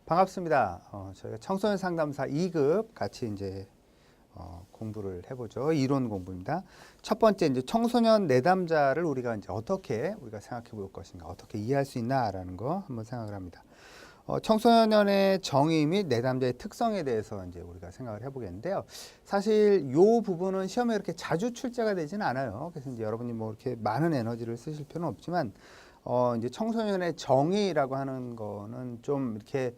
반갑습니다. 저희가 청소년 상담사 2급 같이 이제 공부를 해보죠. 이론 공부입니다. 첫 번째 이제 청소년 내담자를 우리가 이제 어떻게 우리가 생각해 볼 것인가, 어떻게 이해할 수 있나라는 거 한번 생각을 합니다. 청소년의 정의 및 내담자의 특성에 대해서 이제 우리가 생각을 해보겠는데요. 사실 이 부분은 시험에 이렇게 자주 출제가 되지는 않아요. 그래서 이제 여러분이 뭐 이렇게 많은 에너지를 쓰실 필요는 없지만, 이제 청소년의 정의라고 하는 거는 좀 이렇게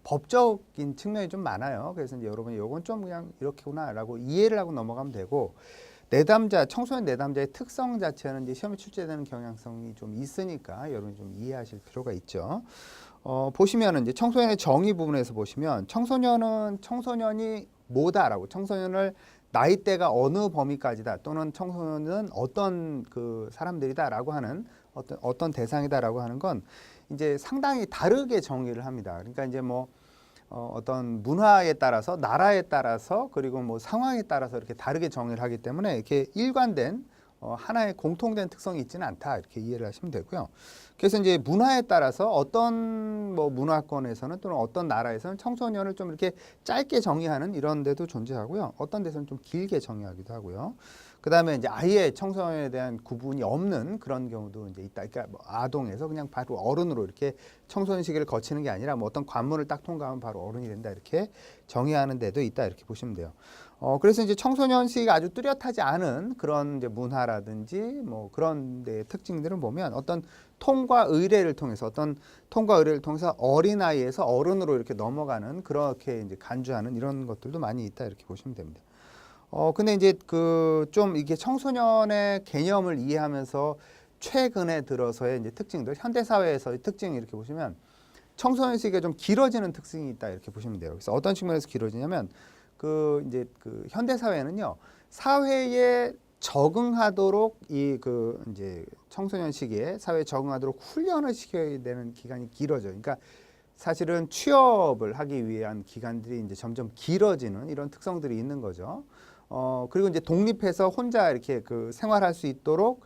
법적인 측면이 좀 많아요. 그래서 이제 여러분이 요건 좀 그냥 이렇게구나라고 이해를 하고 넘어가면 되고, 청소년 내담자의 특성 자체는 이제 시험에 출제되는 경향성이 좀 있으니까 여러분이 좀 이해하실 필요가 있죠. 보시면은 이제 청소년의 정의 부분에서 보시면 청소년이 뭐다라고, 청소년을 나이대가 어느 범위까지다, 또는 청소년은 어떤 사람들이다라고 하는 어떤 대상이다라고 하는 건 이제 상당히 다르게 정의를 합니다. 그러니까 이제 뭐 어떤 문화에 따라서, 나라에 따라서, 그리고 뭐 상황에 따라서 이렇게 다르게 정의를 하기 때문에 이렇게 일관된 하나의 공통된 특성이 있지는 않다, 이렇게 이해를 하시면 되고요. 그래서 이제 문화에 따라서 어떤 뭐 문화권에서는 또는 어떤 나라에서는 청소년을 좀 이렇게 짧게 정의하는 이런 데도 존재하고요. 어떤 데서는 좀 길게 정의하기도 하고요. 그 다음에 이제 아예 청소년에 대한 구분이 없는 그런 경우도 이제 있다. 그러니까 뭐 아동에서 그냥 바로 어른으로 이렇게 청소년 시기를 거치는 게 아니라 뭐 어떤 관문을 딱 통과하면 바로 어른이 된다, 이렇게 정의하는 데도 있다, 이렇게 보시면 돼요. 그래서 이제 청소년 시기가 아주 뚜렷하지 않은 그런 이제 문화라든지 뭐 그런 데의 특징들을 보면 어떤 통과 의례를 통해서 어린아이에서 어른으로 이렇게 넘어가는, 그렇게 이제 간주하는 이런 것들도 많이 있다, 이렇게 보시면 됩니다. 근데 이제 좀 이게 청소년의 개념을 이해하면서 최근에 들어서의 이제 특징들, 현대사회에서의 특징 이렇게 보시면 청소년 시기가 좀 길어지는 특징이 있다, 이렇게 보시면 돼요. 그래서 어떤 측면에서 길어지냐면 이제 현대사회는요, 사회에 적응하도록 이제 청소년 시기에 사회에 적응하도록 훈련을 시켜야 되는 기간이 길어져요. 그러니까 사실은 취업을 하기 위한 기간들이 이제 점점 길어지는 이런 특성들이 있는 거죠. 그리고 이제 독립해서 혼자 이렇게 생활할 수 있도록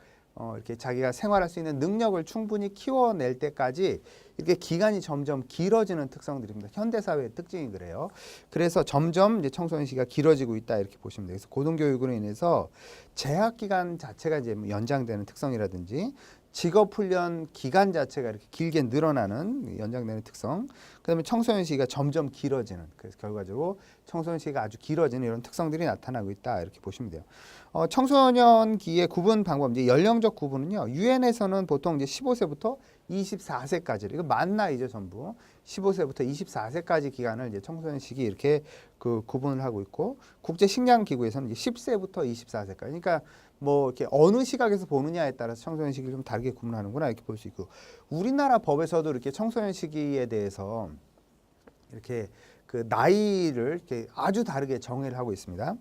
이렇게 자기가 생활할 수 있는 능력을 충분히 키워낼 때까지 이렇게 기간이 점점 길어지는 특성들입니다. 현대사회의 특징이 그래요. 그래서 점점 이제 청소년 시기가 길어지고 있다, 이렇게 보시면 돼요. 그래서 고등교육으로 인해서 재학 기간 자체가 이제 연장되는 특성이라든지 직업훈련 기간 자체가 이렇게 길게 늘어나는, 연장되는 특성, 그다음에 청소년 시기가 점점 길어지는, 그래서 결과적으로 청소년 시기가 아주 길어지는 이런 특성들이 나타나고 있다, 이렇게 보시면 돼요. 청소년기의 구분 방법, 이제 연령적 구분은요, 유엔에서는 보통 이제 15세부터 24세까지, 이거 만 나이죠, 전부. 15세부터 24세까지 기간을 이제 청소년 시기 이렇게 구분을 하고 있고, 국제식량기구에서는 이제 10세부터 24세까지. 그러니까 뭐 이렇게 어느 시각에서 보느냐에 따라서 청소년 시기를 좀 다르게 구분하는구나, 이렇게 볼 수 있고, 우리나라 법에서도 이렇게 청소년 시기에 대해서 이렇게 나이를 이렇게 아주 다르게 정의를 하고 있습니다.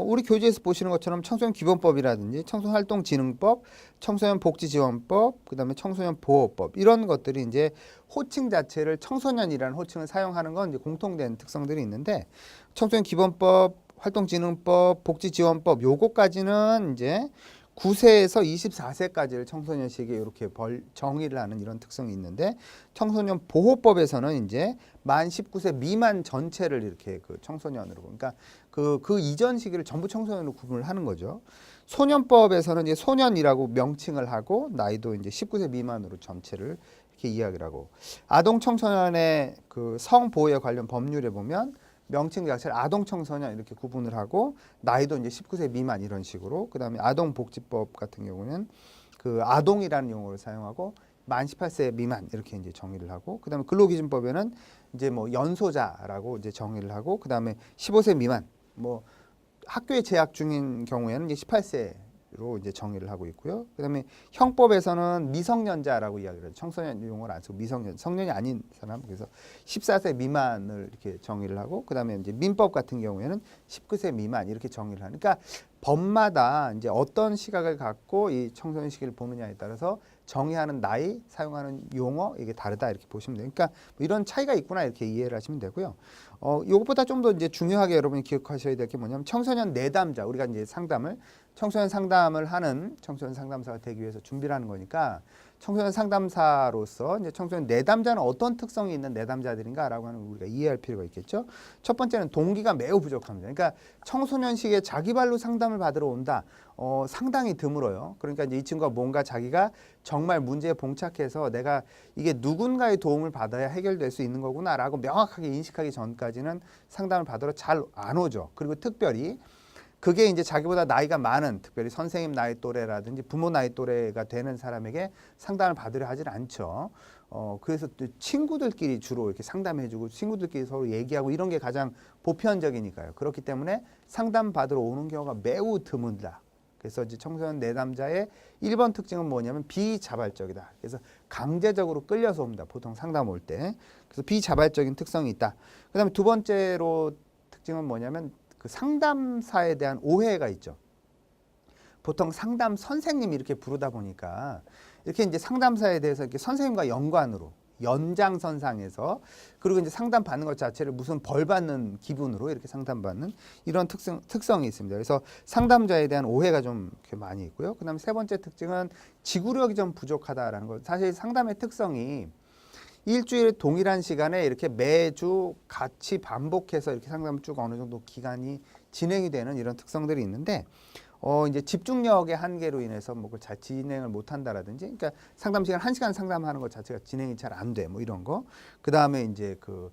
우리 교재에서 보시는 것처럼 청소년 기본법이라든지 청소년 활동진흥법, 청소년 복지지원법, 그다음에 청소년 보호법, 이런 것들이 이제 호칭 자체를 청소년이라는 호칭을 사용하는 건 이제 공통된 특성들이 있는데, 청소년 기본법, 활동진흥법, 복지지원법, 요거까지는 이제 9세에서 24세까지를 청소년 시기에 이렇게 정의를 하는 이런 특성이 있는데, 청소년 보호법에서는 이제 만 19세 미만 전체를 이렇게 청소년으로, 그러니까 그 이전 시기를 전부 청소년으로 구분을 하는 거죠. 소년법에서는 이제 소년이라고 명칭을 하고 나이도 이제 19세 미만으로 전체를 이렇게 이야기를 하고, 아동 청소년의 성 보호에 관련 법률에 보면 명칭 자체를 아동 청소년 이렇게 구분을 하고 나이도 이제 19세 미만 이런 식으로, 그다음에 아동복지법 같은 경우는 아동이라는 용어를 사용하고 만 18세 미만 이렇게 이제 정의를 하고, 그다음에 근로기준법에는 이제 뭐 연소자라고 이제 정의를 하고, 그다음에 15세 미만, 뭐 학교에 재학 중인 경우에는 이제 18세로 이제 정의를 하고 있고요. 그다음에 형법에서는 미성년자라고 이야기를 해요. 청소년 용어를 안 쓰고 성년이 아닌 사람, 그래서 14세 미만을 이렇게 정의를 하고, 그다음에 이제 민법 같은 경우에는 19세 미만 이렇게 정의를 하니까, 그러니까 법마다 이제 어떤 시각을 갖고 이 청소년 시기를 보느냐에 따라서 정의하는 나이, 사용하는 용어, 이게 다르다, 이렇게 보시면 돼요. 그러니까 뭐 이런 차이가 있구나, 이렇게 이해를 하시면 되고요. 이것보다 좀 더 이제 중요하게 여러분이 기억하셔야 될 게 뭐냐면, 청소년 내담자, 우리가 이제 청소년 상담을 하는 청소년 상담사가 되기 위해서 준비를 하는 거니까, 청소년 상담사로서 이제 청소년 내담자는 어떤 특성이 있는 내담자들인가라고 하는 걸 우리가 이해할 필요가 있겠죠. 첫 번째는 동기가 매우 부족합니다. 그러니까 청소년 시기에 자기 발로 상담을 받으러 온다. 상당히 드물어요. 그러니까 이제 이 친구가 뭔가 자기가 정말 문제에 봉착해서 내가 이게 누군가의 도움을 받아야 해결될 수 있는 거구나라고 명확하게 인식하기 전까지는 상담을 받으러 잘 안 오죠. 그리고 특별히 그게 이제 자기보다 나이가 많은, 특별히 선생님 나이 또래라든지 부모 나이 또래가 되는 사람에게 상담을 받으려 하질 않죠. 그래서 또 친구들끼리 주로 이렇게 상담해주고 친구들끼리 서로 얘기하고 이런 게 가장 보편적이니까요. 그렇기 때문에 상담 받으러 오는 경우가 매우 드문다. 그래서 이제 청소년 내담자의 1번 특징은 뭐냐면 비자발적이다. 그래서 강제적으로 끌려서 옵니다. 보통 상담 올 때. 그래서 비자발적인 특성이 있다. 그다음에 두 번째로 특징은 뭐냐면 그 상담사에 대한 오해가 있죠. 보통 상담 선생님 이렇게 부르다 보니까 이렇게 이제 상담사에 대해서 이렇게 선생님과 연관으로 연장선상에서 그리고 이제 상담 받는 것 자체를 무슨 벌 받는 기분으로 이렇게 상담받는 이런 특성이 있습니다. 그래서 상담자에 대한 오해가 좀 이렇게 많이 있고요. 그다음에 세 번째 특징은 지구력이 좀 부족하다라는 것. 사실 상담의 특성이 일주일에 동일한 시간에 이렇게 매주 같이 반복해서 이렇게 상담을 쭉 어느 정도 기간이 진행이 되는 이런 특성들이 있는데 이제 집중력의 한계로 인해서 뭐 그걸 잘 진행을 못 한다라든지 그러니까 상담 시간 1시간 상담하는 것 자체가 진행이 잘 안 돼. 뭐 이런 거. 그다음에 이제 그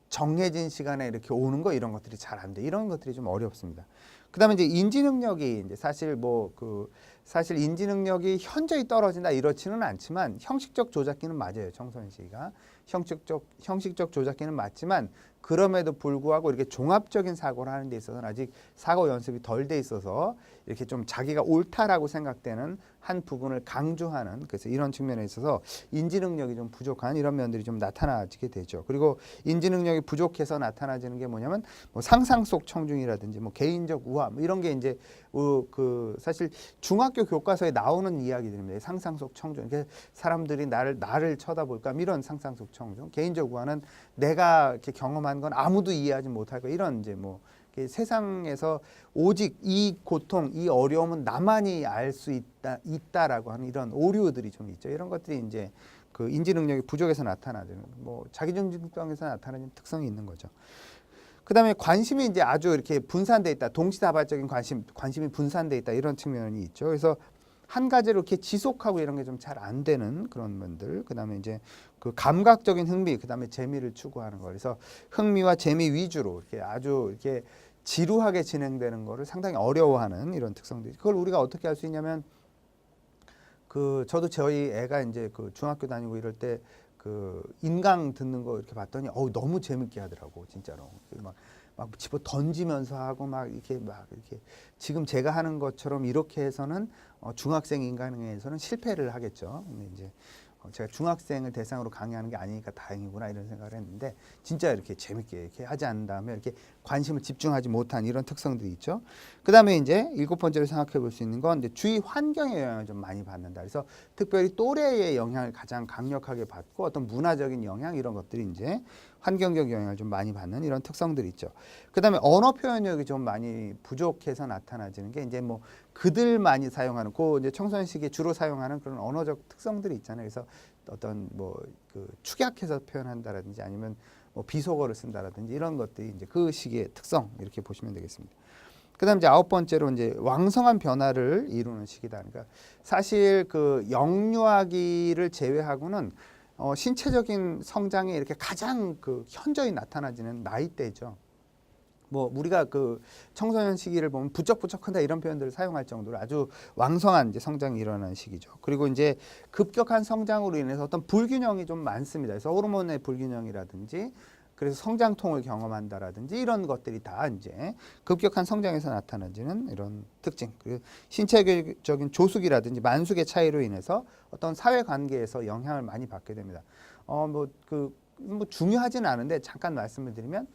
정해진 시간에 이렇게 오는 거 이런 것들이 잘 안 돼. 이런 것들이 좀 어렵습니다. 그다음에 이제 인지 능력이 이제 사실 인지 능력이 현저히 떨어진다 이렇지는 않지만 형식적 조작기는 맞아요. 청소년 시기가 형식적 조작기는 맞지만 그럼에도 불구하고 이렇게 종합적인 사고를 하는 데 있어서는 아직 사고 연습이 덜 돼 있어서 이렇게 좀 자기가 옳다라고 생각되는 한 부분을 강조하는 그래서 이런 측면에 있어서 인지 능력이 좀 부족한 이런 면들이 좀 나타나지게 되죠. 그리고 인지 능력이 부족해서 나타나지는 게 뭐냐면 뭐 상상 속 청중이라든지 뭐 개인적 우화 뭐 이런 게 이제 그 사실 중학교 교과서에 나오는 이야기들입니다. 상상 속 청중. 그러니까 사람들이 나를 쳐다볼까 이런 상상 속 청중. 개인적 우화는 내가 이렇게 경험한 건 아무도 이해하지 못할 거 이런 이제 뭐 세상에서 오직 이 고통, 이 어려움은 나만이 알 수 있다라고 하는 이런 오류들이 좀 있죠. 이런 것들이 이제 그 인지 능력이 부족해서 나타나죠. 뭐 자기중심성에서 나타나는 특성이 있는 거죠. 그다음에 관심이 이제 아주 이렇게 분산돼 있다. 동시다발적인 관심이 분산돼 있다. 이런 측면이 있죠. 그래서 한 가지를 이렇게 지속하고 이런 게 좀 잘 안 되는 그런 면들. 그다음에 이제 그 감각적인 흥미, 그다음에 재미를 추구하는 거. 그래서 흥미와 재미 위주로 이렇게 아주 이렇게 지루하게 진행되는 거를 상당히 어려워하는 이런 특성들이. 그걸 우리가 어떻게 할 수 있냐면 저도 저희 애가 이제 그 중학교 다니고 이럴 때 그 인강 듣는 거 이렇게 봤더니 너무 재밌게 하더라고 진짜로 막 집어 던지면서 하고 막 이렇게 지금 제가 하는 것처럼 이렇게 해서는 중학생 인강에서는 실패를 하겠죠. 근데 이제 제가 중학생을 대상으로 강의하는 게 아니니까 다행이구나 이런 생각을 했는데 진짜 이렇게 재밌게 이렇게 하지 않은 다음에 이렇게 관심을 집중하지 못한 이런 특성들이 있죠. 그 다음에 이제 7번째로 생각해 볼 수 있는 건 이제 주위 환경의 영향을 좀 많이 받는다. 그래서 특별히 또래의 영향을 가장 강력하게 받고 어떤 문화적인 영향 이런 것들이 이제 환경적 영향을 좀 많이 받는 이런 특성들이 있죠. 그 다음에 언어 표현력이 좀 많이 부족해서 나타나지는 게 이제 뭐 그들만이 사용하는 이제 청소년 시기에 주로 사용하는 그런 언어적 특성들이 있잖아요. 그래서 어떤 뭐 그 축약해서 표현한다라든지 아니면 뭐 비속어를 쓴다라든지 이런 것들이 이제 그 시기의 특성 이렇게 보시면 되겠습니다. 그다음 이제 9번째로 이제 왕성한 변화를 이루는 시기다. 그러니까 사실 그 영유아기를 제외하고는 신체적인 성장이 이렇게 가장 그 현저히 나타나지는 나이대죠. 뭐 우리가 그 청소년 시기를 보면 부쩍부쩍한다 이런 표현들을 사용할 정도로 아주 왕성한 이제 성장이 일어나는 시기죠. 그리고 이제 급격한 성장으로 인해서 어떤 불균형이 좀 많습니다. 그래서 호르몬의 불균형이라든지 그래서 성장통을 경험한다라든지 이런 것들이 다 이제 급격한 성장에서 나타나지는 이런 특징. 그리고 신체적인 조숙이라든지 만숙의 차이로 인해서 어떤 사회관계에서 영향을 많이 받게 됩니다. 뭐 중요하지는 않은데 잠깐 말씀을 드리면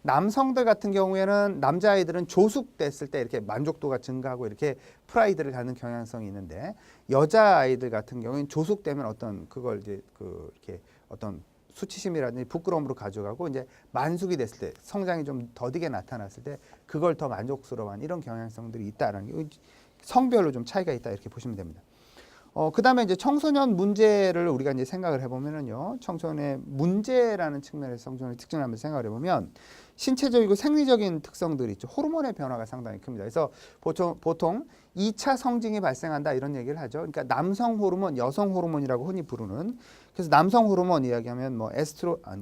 남성들 같은 경우에는 남자아이들은 조숙됐을 때 이렇게 만족도가 증가하고 이렇게 프라이드를 갖는 경향성이 있는데 여자아이들 같은 경우에는 조숙되면 그걸 이제 이렇게 어떤 수치심이라든지 부끄러움으로 가져가고 이제 만숙이 됐을 때 성장이 좀 더디게 나타났을 때 그걸 더 만족스러워하는 이런 경향성들이 있다라는 게 성별로 좀 차이가 있다 이렇게 보시면 됩니다. 그다음에 이제 청소년 문제를 우리가 이제 생각을 해보면은요, 청소년의 문제라는 측면에서 청소년의 특징을 한번 생각을 해보면 신체적이고 생리적인 특성들이 있죠. 호르몬의 변화가 상당히 큽니다. 그래서 보통 2차 성징이 발생한다 이런 얘기를 하죠. 그러니까 남성 호르몬, 여성 호르몬이라고 흔히 부르는. 그래서 남성 호르몬 이야기하면 뭐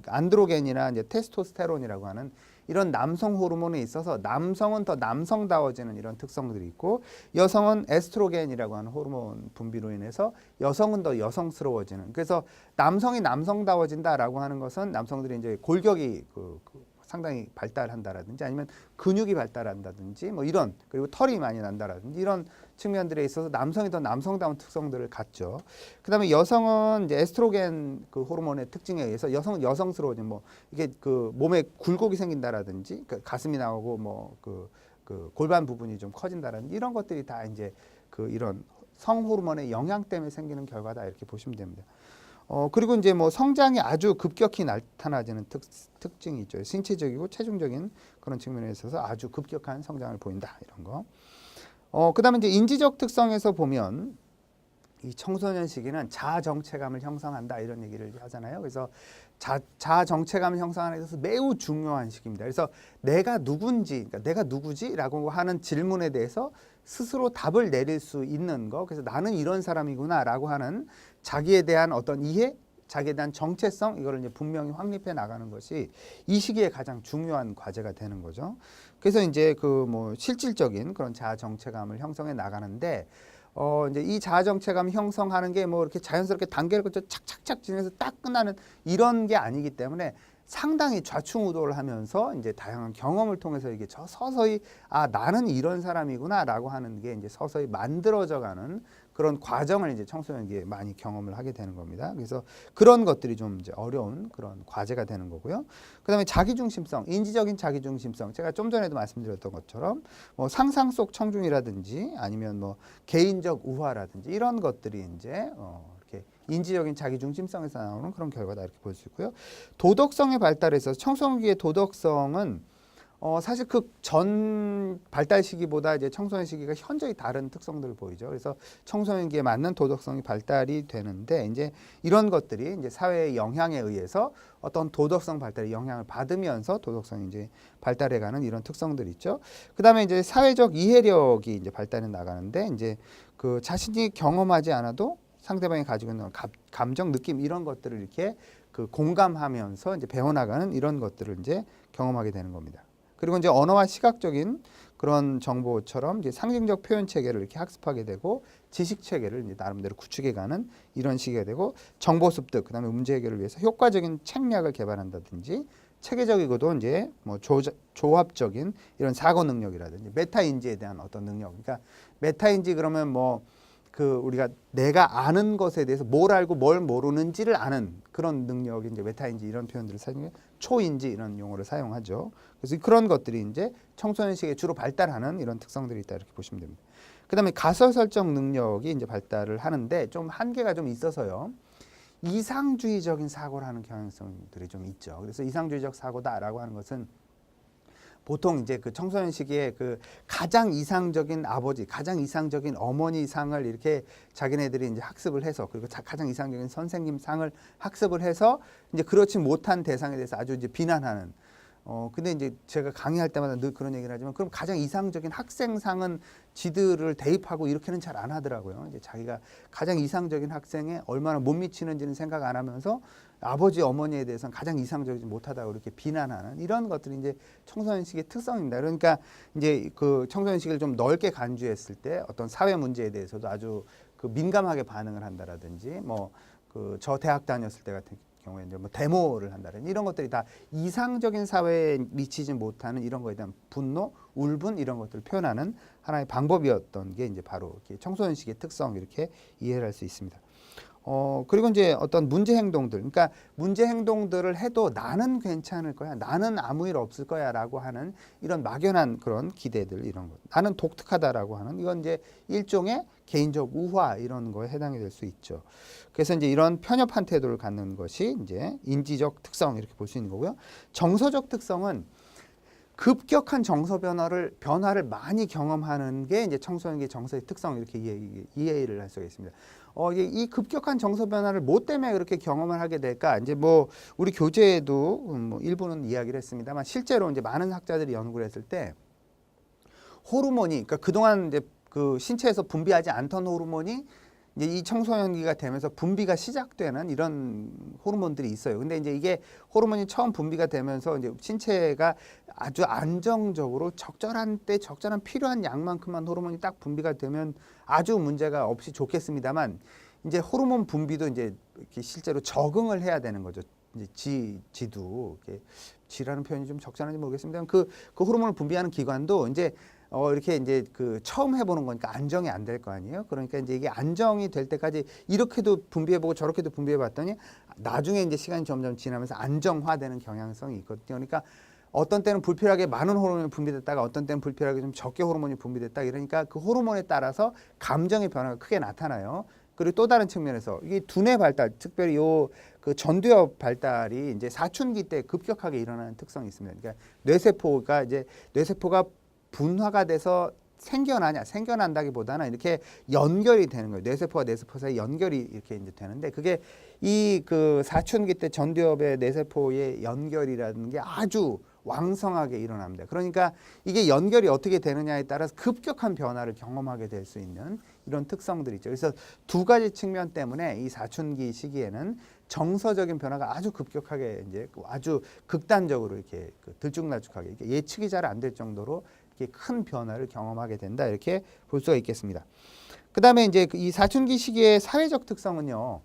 안드로겐이나 이제 테스토스테론이라고 하는 이런 남성 호르몬에 있어서 남성은 더 남성다워지는 이런 특성들이 있고, 여성은 에스트로겐이라고 하는 호르몬 분비로 인해서 여성은 더 여성스러워지는. 그래서 남성이 남성다워진다라고 하는 것은 남성들이 이제 골격이 상당히 발달한다라든지 아니면 근육이 발달한다든지 뭐 이런, 그리고 털이 많이 난다라든지 이런 측면들에 있어서 남성이 더 남성다운 특성들을 갖죠. 그다음에 여성은 이제 에스트로겐 그 호르몬의 특징에 의해서 여성은 여성스러워진, 뭐 이게 그 몸에 굴곡이 생긴다라든지 가슴이 나오고 뭐 그 골반 부분이 좀 커진다라든지 이런 것들이 다 이제 그 이런 성 호르몬의 영향 때문에 생기는 결과다 이렇게 보시면 됩니다. 그리고 이제 뭐 성장이 아주 급격히 나타나지는 특징이 있죠. 신체적이고 체중적인 그런 측면에 있어서 아주 급격한 성장을 보인다 이런 거. 그다음에 이제 인지적 특성에서 보면 이 청소년 시기는 자아 정체감을 형성한다 이런 얘기를 하잖아요. 그래서 자아 정체감을 형성하는 데 있어서 매우 중요한 시기입니다. 그래서 내가 누군지, 그러니까 내가 누구지라고 하는 질문에 대해서 스스로 답을 내릴 수 있는 거. 그래서 나는 이런 사람이구나라고 하는 자기에 대한 어떤 이해, 자기에 대한 정체성, 이거를 이제 분명히 확립해 나가는 것이 이 시기에 가장 중요한 과제가 되는 거죠. 그래서 이제 그 뭐 실질적인 그런 자아 정체감을 형성해 나가는데, 이제 이 자아 정체감 형성하는 게 뭐 이렇게 자연스럽게 단계를 거쳐 착착착 진행해서 딱 끝나는 이런 게 아니기 때문에 상당히 좌충우돌을 하면서 이제 다양한 경험을 통해서 이게 서서히 나는 이런 사람이구나라고 하는 게 이제 서서히 만들어져가는 그런 과정을 이제 청소년기에 많이 경험을 하게 되는 겁니다. 그래서 그런 것들이 좀 이제 어려운 그런 과제가 되는 거고요. 그다음에 자기중심성, 인지적인 자기중심성. 제가 좀 전에도 말씀드렸던 것처럼 뭐 상상 속 청중이라든지 아니면 뭐 개인적 우화라든지 이런 것들이 이제 이렇게 인지적인 자기중심성에서 나오는 그런 결과다 이렇게 볼 수 있고요. 도덕성의 발달에서 청소년기의 도덕성은 사실 그 전 발달 시기보다 이제 청소년 시기가 현저히 다른 특성들을 보이죠. 그래서 청소년기에 맞는 도덕성이 발달이 되는데, 이제 이런 것들이 이제 사회의 영향에 의해서 어떤 도덕성 발달에 영향을 받으면서 도덕성이 이제 발달해가는 이런 특성들이 있죠. 그다음에 이제 사회적 이해력이 이제 발달해 나가는데, 이제 그 자신이 경험하지 않아도 상대방이 가지고 있는 감정, 느낌 이런 것들을 이렇게 그 공감하면서 이제 배워나가는 이런 것들을 이제 경험하게 되는 겁니다. 그리고 이제 언어와 시각적인 그런 정보처럼 이제 상징적 표현 체계를 이렇게 학습하게 되고 지식 체계를 이제 나름대로 구축해가는 이런 시기가 되고, 정보 습득, 그다음에 문제 해결을 위해서 효과적인 책략을 개발한다든지 체계적이고도 이제 뭐 조합적인 이런 사고 능력이라든지 메타 인지에 대한 어떤 능력. 그러니까 메타 인지 그러면 뭐 그 우리가 내가 아는 것에 대해서 뭘 알고 뭘 모르는지를 아는 그런 능력이 이제 메타인지 이런 표현들을 사용해 초인지 이런 용어를 사용하죠. 그래서 그런 것들이 이제 청소년 시기에 주로 발달하는 이런 특성들이 있다 이렇게 보시면 됩니다. 그다음에 가설 설정 능력이 이제 발달을 하는데 좀 한계가 좀 있어서요. 이상주의적인 사고를 하는 경향성들이 좀 있죠. 그래서 이상주의적 사고다라고 하는 것은 보통 이제 그 청소년 시기에 그 가장 이상적인 아버지, 가장 이상적인 어머니 상을 이렇게 자기네들이 이제 학습을 해서, 그리고 가장 이상적인 선생님 상을 학습을 해서 이제 그렇지 못한 대상에 대해서 아주 이제 비난하는. 근데 이제 제가 강의할 때마다 늘 그런 얘기를 하지만, 그럼 가장 이상적인 학생상은 지들을 대입하고 이렇게는 잘 안 하더라고요. 이제 자기가 가장 이상적인 학생에 얼마나 못 미치는지는 생각 안 하면서 아버지 어머니에 대해서는 가장 이상적이지 못하다고 이렇게 비난하는 이런 것들이 이제 청소년 시기의 특성입니다. 그러니까 이제 그 청소년 시기를 좀 넓게 간주했을 때 어떤 사회 문제에 대해서도 아주 그 민감하게 반응을 한다라든지, 뭐 그 저 대학 다녔을 때 같은 경우에 이제 뭐 데모를 한다든지 이런 것들이 다 이상적인 사회에 미치지 못하는 이런 거에 대한 분노, 울분 이런 것들을 표현하는 하나의 방법이었던 게 이제 바로 청소년 시기의 특성 이렇게 이해를 할 수 있습니다. 그리고 이제 어떤 문제 행동들, 그러니까 문제 행동들을 해도 나는 괜찮을 거야, 나는 아무 일 없을 거야라고 하는 이런 막연한 그런 기대들, 이런 것, 나는 독특하다라고 하는, 이건 이제 일종의 개인적 우화 이런 거에 해당이 될 수 있죠. 그래서 이제 이런 편협한 태도를 갖는 것이 이제 인지적 특성 이렇게 볼 수 있는 거고요. 정서적 특성은 급격한 정서 변화를 많이 경험하는 게 이제 청소년기 정서의 특성 이렇게 이해를 할 수가 있습니다. 이 급격한 정서 변화를 뭐 때문에 그렇게 경험을 하게 될까? 이제 뭐 우리 교재에도 뭐 일부는 이야기를 했습니다만 실제로 이제 많은 학자들이 연구를 했을 때 호르몬이 그러니까 그동안 이제 그 신체에서 분비하지 않던 호르몬이 이제 이 청소년기가 되면서 분비가 시작되는 이런 호르몬들이 있어요. 근데 이제 이게 호르몬이 처음 분비가 되면서 이제 신체가 아주 안정적으로 적절한 때 적절한 필요한 양만큼만 호르몬이 딱 분비가 되면 아주 문제가 없이 좋겠습니다만 이제 호르몬 분비도 이제 이렇게 실제로 적응을 해야 되는 거죠. 이제 지도 이렇게 지라는 표현이 좀 적절한지 모르겠습니다. 그 호르몬을 분비하는 기관도 이제 이렇게 이제 그 처음 해보는 거니까 안정이 안 될 거 아니에요. 그러니까 이제 이게 안정이 될 때까지 이렇게도 분비해보고 저렇게도 분비해봤더니 나중에 이제 시간이 점점 지나면서 안정화되는 경향성이 있거든요. 그러니까 어떤 때는 불필요하게 많은 호르몬이 분비됐다가 어떤 때는 불필요하게 좀 적게 호르몬이 분비됐다. 이러니까 그 호르몬에 따라서 감정의 변화가 크게 나타나요. 그리고 또 다른 측면에서 이게 두뇌 발달, 특별히 요 그 전두엽 발달이 이제 사춘기 때 급격하게 일어나는 특성이 있습니다. 그러니까 뇌세포가 분화가 돼서 생겨난다기보다는 이렇게 연결이 되는 거예요. 뇌세포와 뇌세포 사이 연결이 이렇게 이제 되는데 그게 이 그 사춘기 때 전두엽의 뇌세포의 연결이라는 게 아주 왕성하게 일어납니다. 그러니까 이게 연결이 어떻게 되느냐에 따라서 급격한 변화를 경험하게 될 수 있는 이런 특성들이 있죠. 그래서 두 가지 측면 때문에 이 사춘기 시기에는 정서적인 변화가 아주 급격하게 이제 아주 극단적으로 이렇게 들쭉날쭉하게 이렇게 예측이 잘 안 될 정도로 이렇게 큰 변화를 경험하게 된다 이렇게 볼 수가 있겠습니다. 그다음에 이제 이 사춘기 시기의 사회적 특성은요.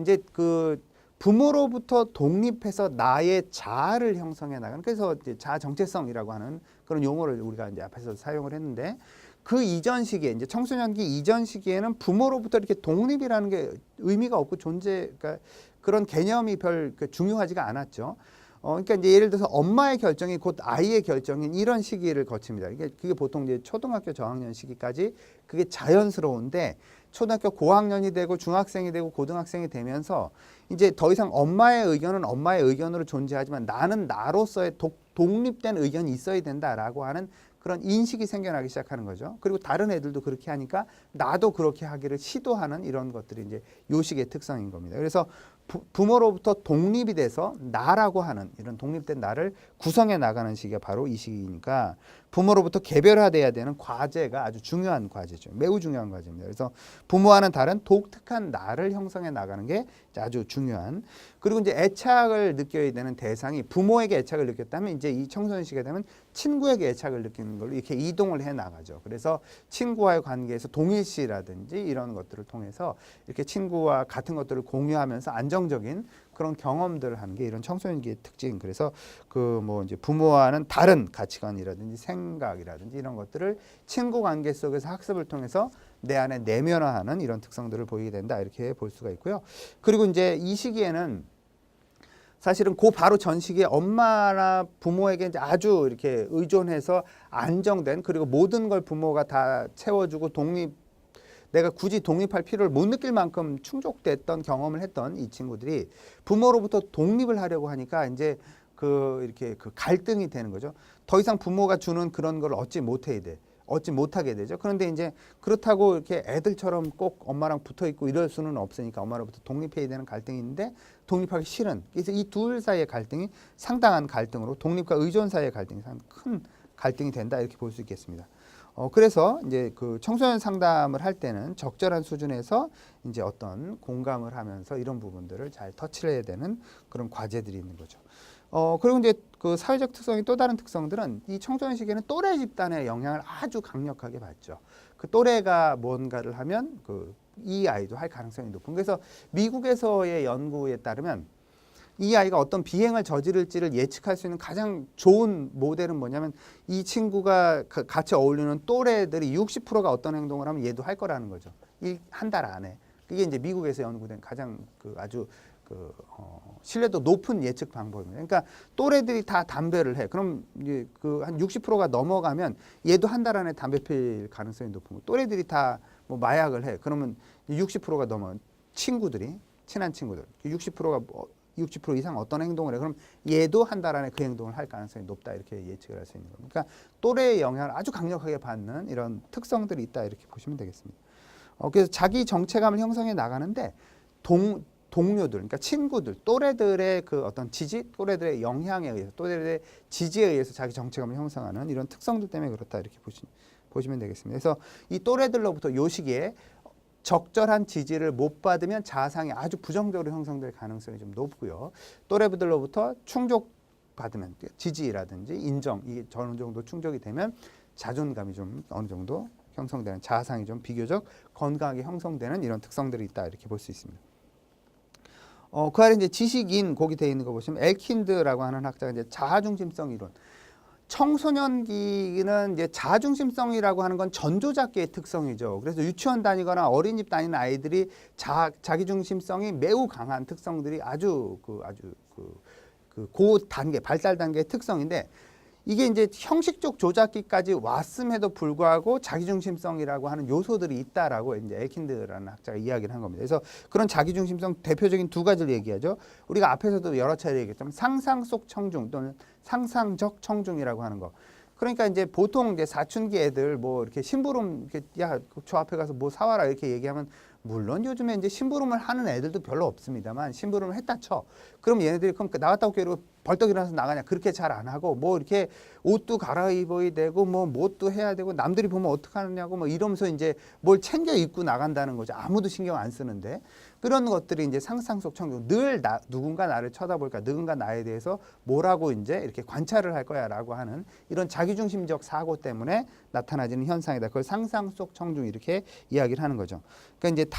이제 그 부모로부터 독립해서 나의 자아를 형성해 나가는 그래서 이제 자아 정체성이라고 하는 그런 용어를 우리가 이제 앞에서 사용을 했는데 그 이전 시기에 이제 청소년기 이전 시기에는 부모로부터 이렇게 독립이라는 게 의미가 없고 그러니까 그런 개념이 별 중요하지가 않았죠. 그러니까 이제 예를 들어서 엄마의 결정이 곧 아이의 결정인 이런 시기를 거칩니다. 그게 보통 이제 초등학교 저학년 시기까지 그게 자연스러운데 초등학교 고학년이 되고 중학생이 되고 고등학생이 되면서 이제 더 이상 엄마의 의견은 엄마의 의견으로 존재하지만 나는 나로서의 독립된 의견이 있어야 된다라고 하는 그런 인식이 생겨나기 시작하는 거죠. 그리고 다른 애들도 그렇게 하니까 나도 그렇게 하기를 시도하는 이런 것들이 이제 요식의 특성인 겁니다. 그래서 부모로부터 독립이 돼서 나라고 하는 이런 독립된 나를 구성해 나가는 시기가 바로 이 시기니까 부모로부터 개별화돼야 되는 과제가 아주 중요한 과제죠. 매우 중요한 과제입니다. 그래서 부모와는 다른 독특한 나를 형성해 나가는 게 아주 중요한. 그리고 이제 애착을 느껴야 되는 대상이 부모에게 애착을 느꼈다면 이제 이 청소년 시기가 되면 친구에게 애착을 느끼는 걸로 이렇게 이동을 해 나가죠. 그래서 친구와의 관계에서 동일시라든지 이런 것들을 통해서 이렇게 친구와 같은 것들을 공유하면서 안정적인 그런 경험들을 하는 게 이런 청소년기의 특징. 그래서 그 뭐 이제 부모와는 다른 가치관이라든지 생각이라든지 이런 것들을 친구 관계 속에서 학습을 통해서 내 안에 내면화하는 이런 특성들을 보이게 된다 이렇게 볼 수가 있고요. 그리고 이제 이 시기에는 사실은 그 바로 전 시기에 엄마나 부모에게 이제 아주 이렇게 의존해서 안정된 그리고 모든 걸 부모가 다 채워주고 내가 굳이 독립할 필요를 못 느낄 만큼 충족됐던 경험을 했던 이 친구들이 부모로부터 독립을 하려고 하니까 이제 이렇게 갈등이 되는 거죠. 더 이상 부모가 주는 그런 걸 얻지 못하게 되죠. 그런데 이제 그렇다고 이렇게 애들처럼 꼭 엄마랑 붙어 있고 이럴 수는 없으니까 엄마로부터 독립해야 되는 갈등이 있는데 독립하기 싫은. 그래서 이 둘 사이의 갈등이 상당한 갈등으로 독립과 의존 사이의 갈등이 상당히 큰 갈등이 된다 이렇게 볼 수 있겠습니다. 그래서 이제 그 청소년 상담을 할 때는 적절한 수준에서 이제 어떤 공감을 하면서 이런 부분들을 잘 터치를 해야 되는 그런 과제들이 있는 거죠. 그리고 이제 그 사회적 특성이 또 다른 특성들은 이 청소년 시기에는 또래 집단의 영향을 아주 강력하게 받죠. 그 또래가 뭔가를 하면 이 아이도 할 가능성이 높은. 그래서 미국에서의 연구에 따르면 이 아이가 어떤 비행을 저지를지를 예측할 수 있는 가장 좋은 모델은 뭐냐면 이 친구가 같이 어울리는 또래들이 60%가 어떤 행동을 하면 얘도 할 거라는 거죠. 한 달 안에. 그게 이제 미국에서 연구된 가장 아주 신뢰도 높은 예측 방법입니다. 그러니까 또래들이 다 담배를 해. 그럼 이제 한 60%가 넘어가면 얘도 한 달 안에 담배 필 가능성이 높은 거. 또래들이 다 뭐 마약을 해. 그러면 60%가 넘어 친한 친구들 60%가 60% 이상 어떤 행동을 해. 그럼 얘도 한 달 안에 그 행동을 할 가능성이 높다. 이렇게 예측을 할 수 있는 겁니다. 그러니까 또래의 영향을 아주 강력하게 받는 이런 특성들이 있다. 이렇게 보시면 되겠습니다. 그래서 자기 정체감을 형성해 나가는데 동료들, 그러니까 친구들, 또래들의 그 어떤 지지, 또래들의 영향에 의해서, 또래들의 지지에 의해서 자기 정체감을 형성하는 이런 특성들 때문에 그렇다. 이렇게 보시면 되겠습니다. 그래서 이 또래들로부터 요 시기에 적절한 지지를 못 받으면 자아상이 아주 부정적으로 형성될 가능성이 좀 높고요. 또래들로부터 충족받으면 지지라든지 인정, 이게 어느 정도 충족이 되면 자존감이 좀 어느 정도 형성되는, 자아상이 좀 비교적 건강하게 형성되는 이런 특성들이 있다. 이렇게 볼 수 있습니다. 그 아래 이제 지식인 거기 되어 있는 거 보시면 엘킨드라고 하는 학자가 이제 자아중심성 이론. 청소년기는 이제 자아중심성이라고 하는 건 전조작계의 특성이죠. 그래서 유치원 다니거나 어린이집 다니는 아이들이 자기중심성이 매우 강한 특성들이 아주 고 단계, 발달 단계의 특성인데 이게 이제 형식적 조작기까지 왔음에도 불구하고 자기중심성이라고 하는 요소들이 있다라고 이제 엘킨드라는 학자가 이야기를 한 겁니다. 그래서 그런 자기중심성 대표적인 두 가지를 얘기하죠. 우리가 앞에서도 여러 차례 얘기했지만 상상 속 청중 또는 상상적 청중이라고 하는 거. 그러니까 이제 보통 이제 사춘기 애들 뭐 이렇게 심부름 야, 저 앞에 가서 뭐 사와라 이렇게 얘기하면 물론 요즘에 이제 심부름을 하는 애들도 별로 없습니다만 심부름을 했다 쳐. 그럼 얘네들이 그럼 나갔다 올게 이러고 벌떡 일어나서 나가냐. 그렇게 잘 안 하고 뭐 이렇게 옷도 갈아입어야 되고 뭐 뭣도 해야 되고 남들이 보면 어떡하느냐고 뭐 이러면서 이제 뭘 챙겨 입고 나간다는 거죠. 아무도 신경 안 쓰는데. 그런 것들이 이제 상상 속 청중. 늘 누군가 나를 쳐다볼까, 누군가 나에 대해서 뭐라고 이제 이렇게 관찰을 할 거야라고 하는 이런 자기중심적 사고 때문에 나타나지는 현상이다. 그걸 상상 속 청중 이렇게 이야기를 하는 거죠. 그러니까 이제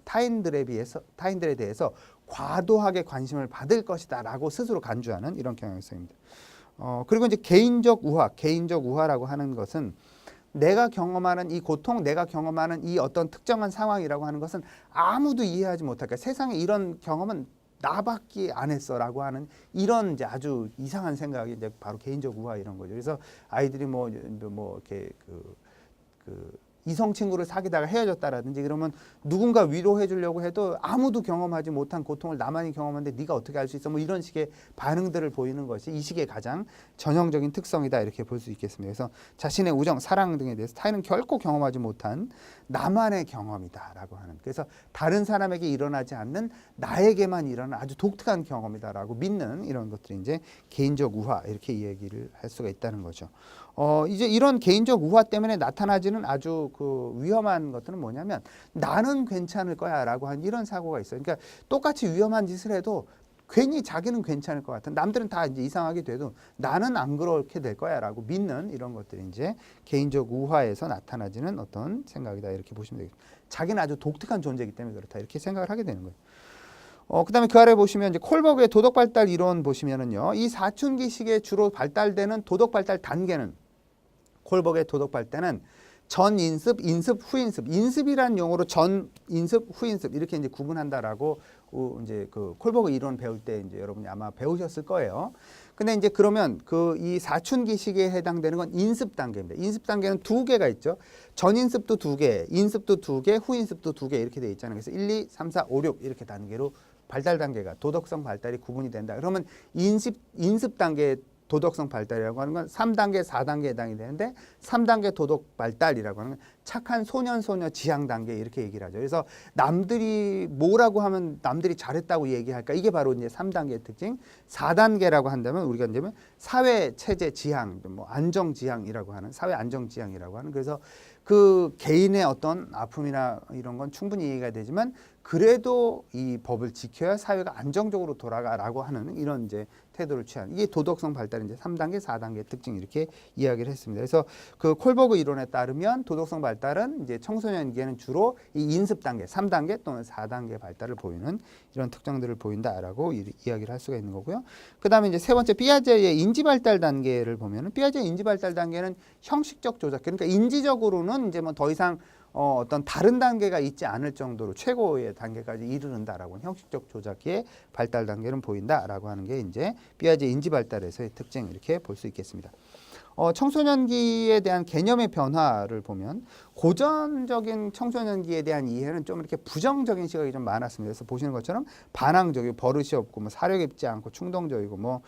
타인들에 대해서 과도하게 관심을 받을 것이다라고 스스로 간주하는 이런 경향성입니다. 그리고 이제 개인적 우화라고 하는 것은 내가 경험하는 이 고통, 내가 경험하는 이 어떤 특정한 상황이라고 하는 것은 아무도 이해하지 못할까. 세상에 이런 경험은 나밖에 안 했어라고 하는 이런 이제 아주 이상한 생각이 이제 바로 개인적 우화 이런 거죠. 그래서 아이들이 뭐 이렇게 이성 친구를 사귀다가 헤어졌다라든지 그러면 누군가 위로해 주려고 해도 아무도 경험하지 못한 고통을 나만이 경험하는데 네가 어떻게 알 수 있어? 뭐 이런 식의 반응들을 보이는 것이 이 시기의 가장 전형적인 특성이다 이렇게 볼 수 있겠습니다. 그래서 자신의 우정, 사랑 등에 대해서 타인은 결코 경험하지 못한 나만의 경험이다라고 하는, 그래서 다른 사람에게 일어나지 않는 나에게만 일어나는 아주 독특한 경험이다라고 믿는 이런 것들이 이제 개인적 우화 이렇게 이야기를 할 수가 있다는 거죠. 이제 이런 개인적 우화 때문에 나타나지는 아주 그 위험한 것들은 뭐냐면 나는 괜찮을 거야라고 하는 이런 사고가 있어요. 그러니까 똑같이 위험한 짓을 해도 괜히 자기는 괜찮을 것 같은, 남들은 다 이제 이상하게 돼도 나는 안 그렇게 될 거야라고 믿는 이런 것들이 이제 개인적 우화에서 나타나지는 어떤 생각이다 이렇게 보시면 되겠습니다. 자기는 아주 독특한 존재이기 때문에 그렇다 이렇게 생각을 하게 되는 거예요. 그다음에 그 아래 보시면 이제 콜버그의 도덕 발달 이론 보시면은요, 이 사춘기 시기에 주로 발달되는 도덕 발달 단계는, 콜버그의 도덕 발달은 전인습, 인습, 후인습. 인습이란 용어로 전인습, 후인습 이렇게 이제 구분한다라고 이제 그 콜버그 이론 배울 때 이제 여러분이 아마 배우셨을 거예요. 근데 이제 그러면 그 이 사춘기 시기에 해당되는 건 인습 단계입니다. 인습 단계는 두 개가 있죠. 전인습도 두 개, 인습도 두 개, 후인습도 두 개 이렇게 돼 있잖아요. 그래서 1, 2, 3, 4, 5, 6 이렇게 단계로 발달 단계가 도덕성 발달이 구분이 된다. 그러면 인습 단계 도덕성 발달이라고 하는 건 3단계, 4단계에 해당이 되는데 3단계 도덕 발달이라고 하는 건 착한 소년, 소녀 지향 단계 이렇게 얘기를 하죠. 그래서 남들이 뭐라고 하면 남들이 잘했다고 얘기할까? 이게 바로 이제 3단계의 특징. 4단계라고 한다면 우리가 이제 사회 체제 지향, 뭐 안정 지향이라고 하는 사회 안정 지향이라고 하는, 그래서 그 개인의 어떤 아픔이나 이런 건 충분히 이해가 되지만 그래도 이 법을 지켜야 사회가 안정적으로 돌아가라고 하는 이런 이제 태도를 취한, 이게 도덕성 발달의 이제 3단계, 4단계의 특징 이렇게 이야기를 했습니다. 그래서 그 콜버그 이론에 따르면 도덕성 발달은 이제 청소년기에는 주로 이 인습 단계, 3단계 또는 4단계 발달을 보이는 이런 특징들을 보인다라고 이야기를 할 수가 있는 거고요. 그다음에 이제 세 번째 피아제의 인지 발달 단계를 보면은, 피아제의 인지 발달 단계는 형식적 조작, 그러니까 인지적으로는 이제 뭐 더 이상 어떤 다른 단계가 있지 않을 정도로 최고의 단계까지 이르른다라고, 형식적 조작기의 발달 단계는 보인다라고 하는 게 이제 피아제 인지 발달에서의 특징 이렇게 볼 수 있겠습니다. 청소년기에 대한 개념의 변화를 보면 고전적인 청소년기에 대한 이해는 좀 이렇게 부정적인 시각이 좀 많았습니다. 그래서 보시는 것처럼 반항적이고 버릇이 없고 뭐 사려 깊지 않고 충동적이고 뭐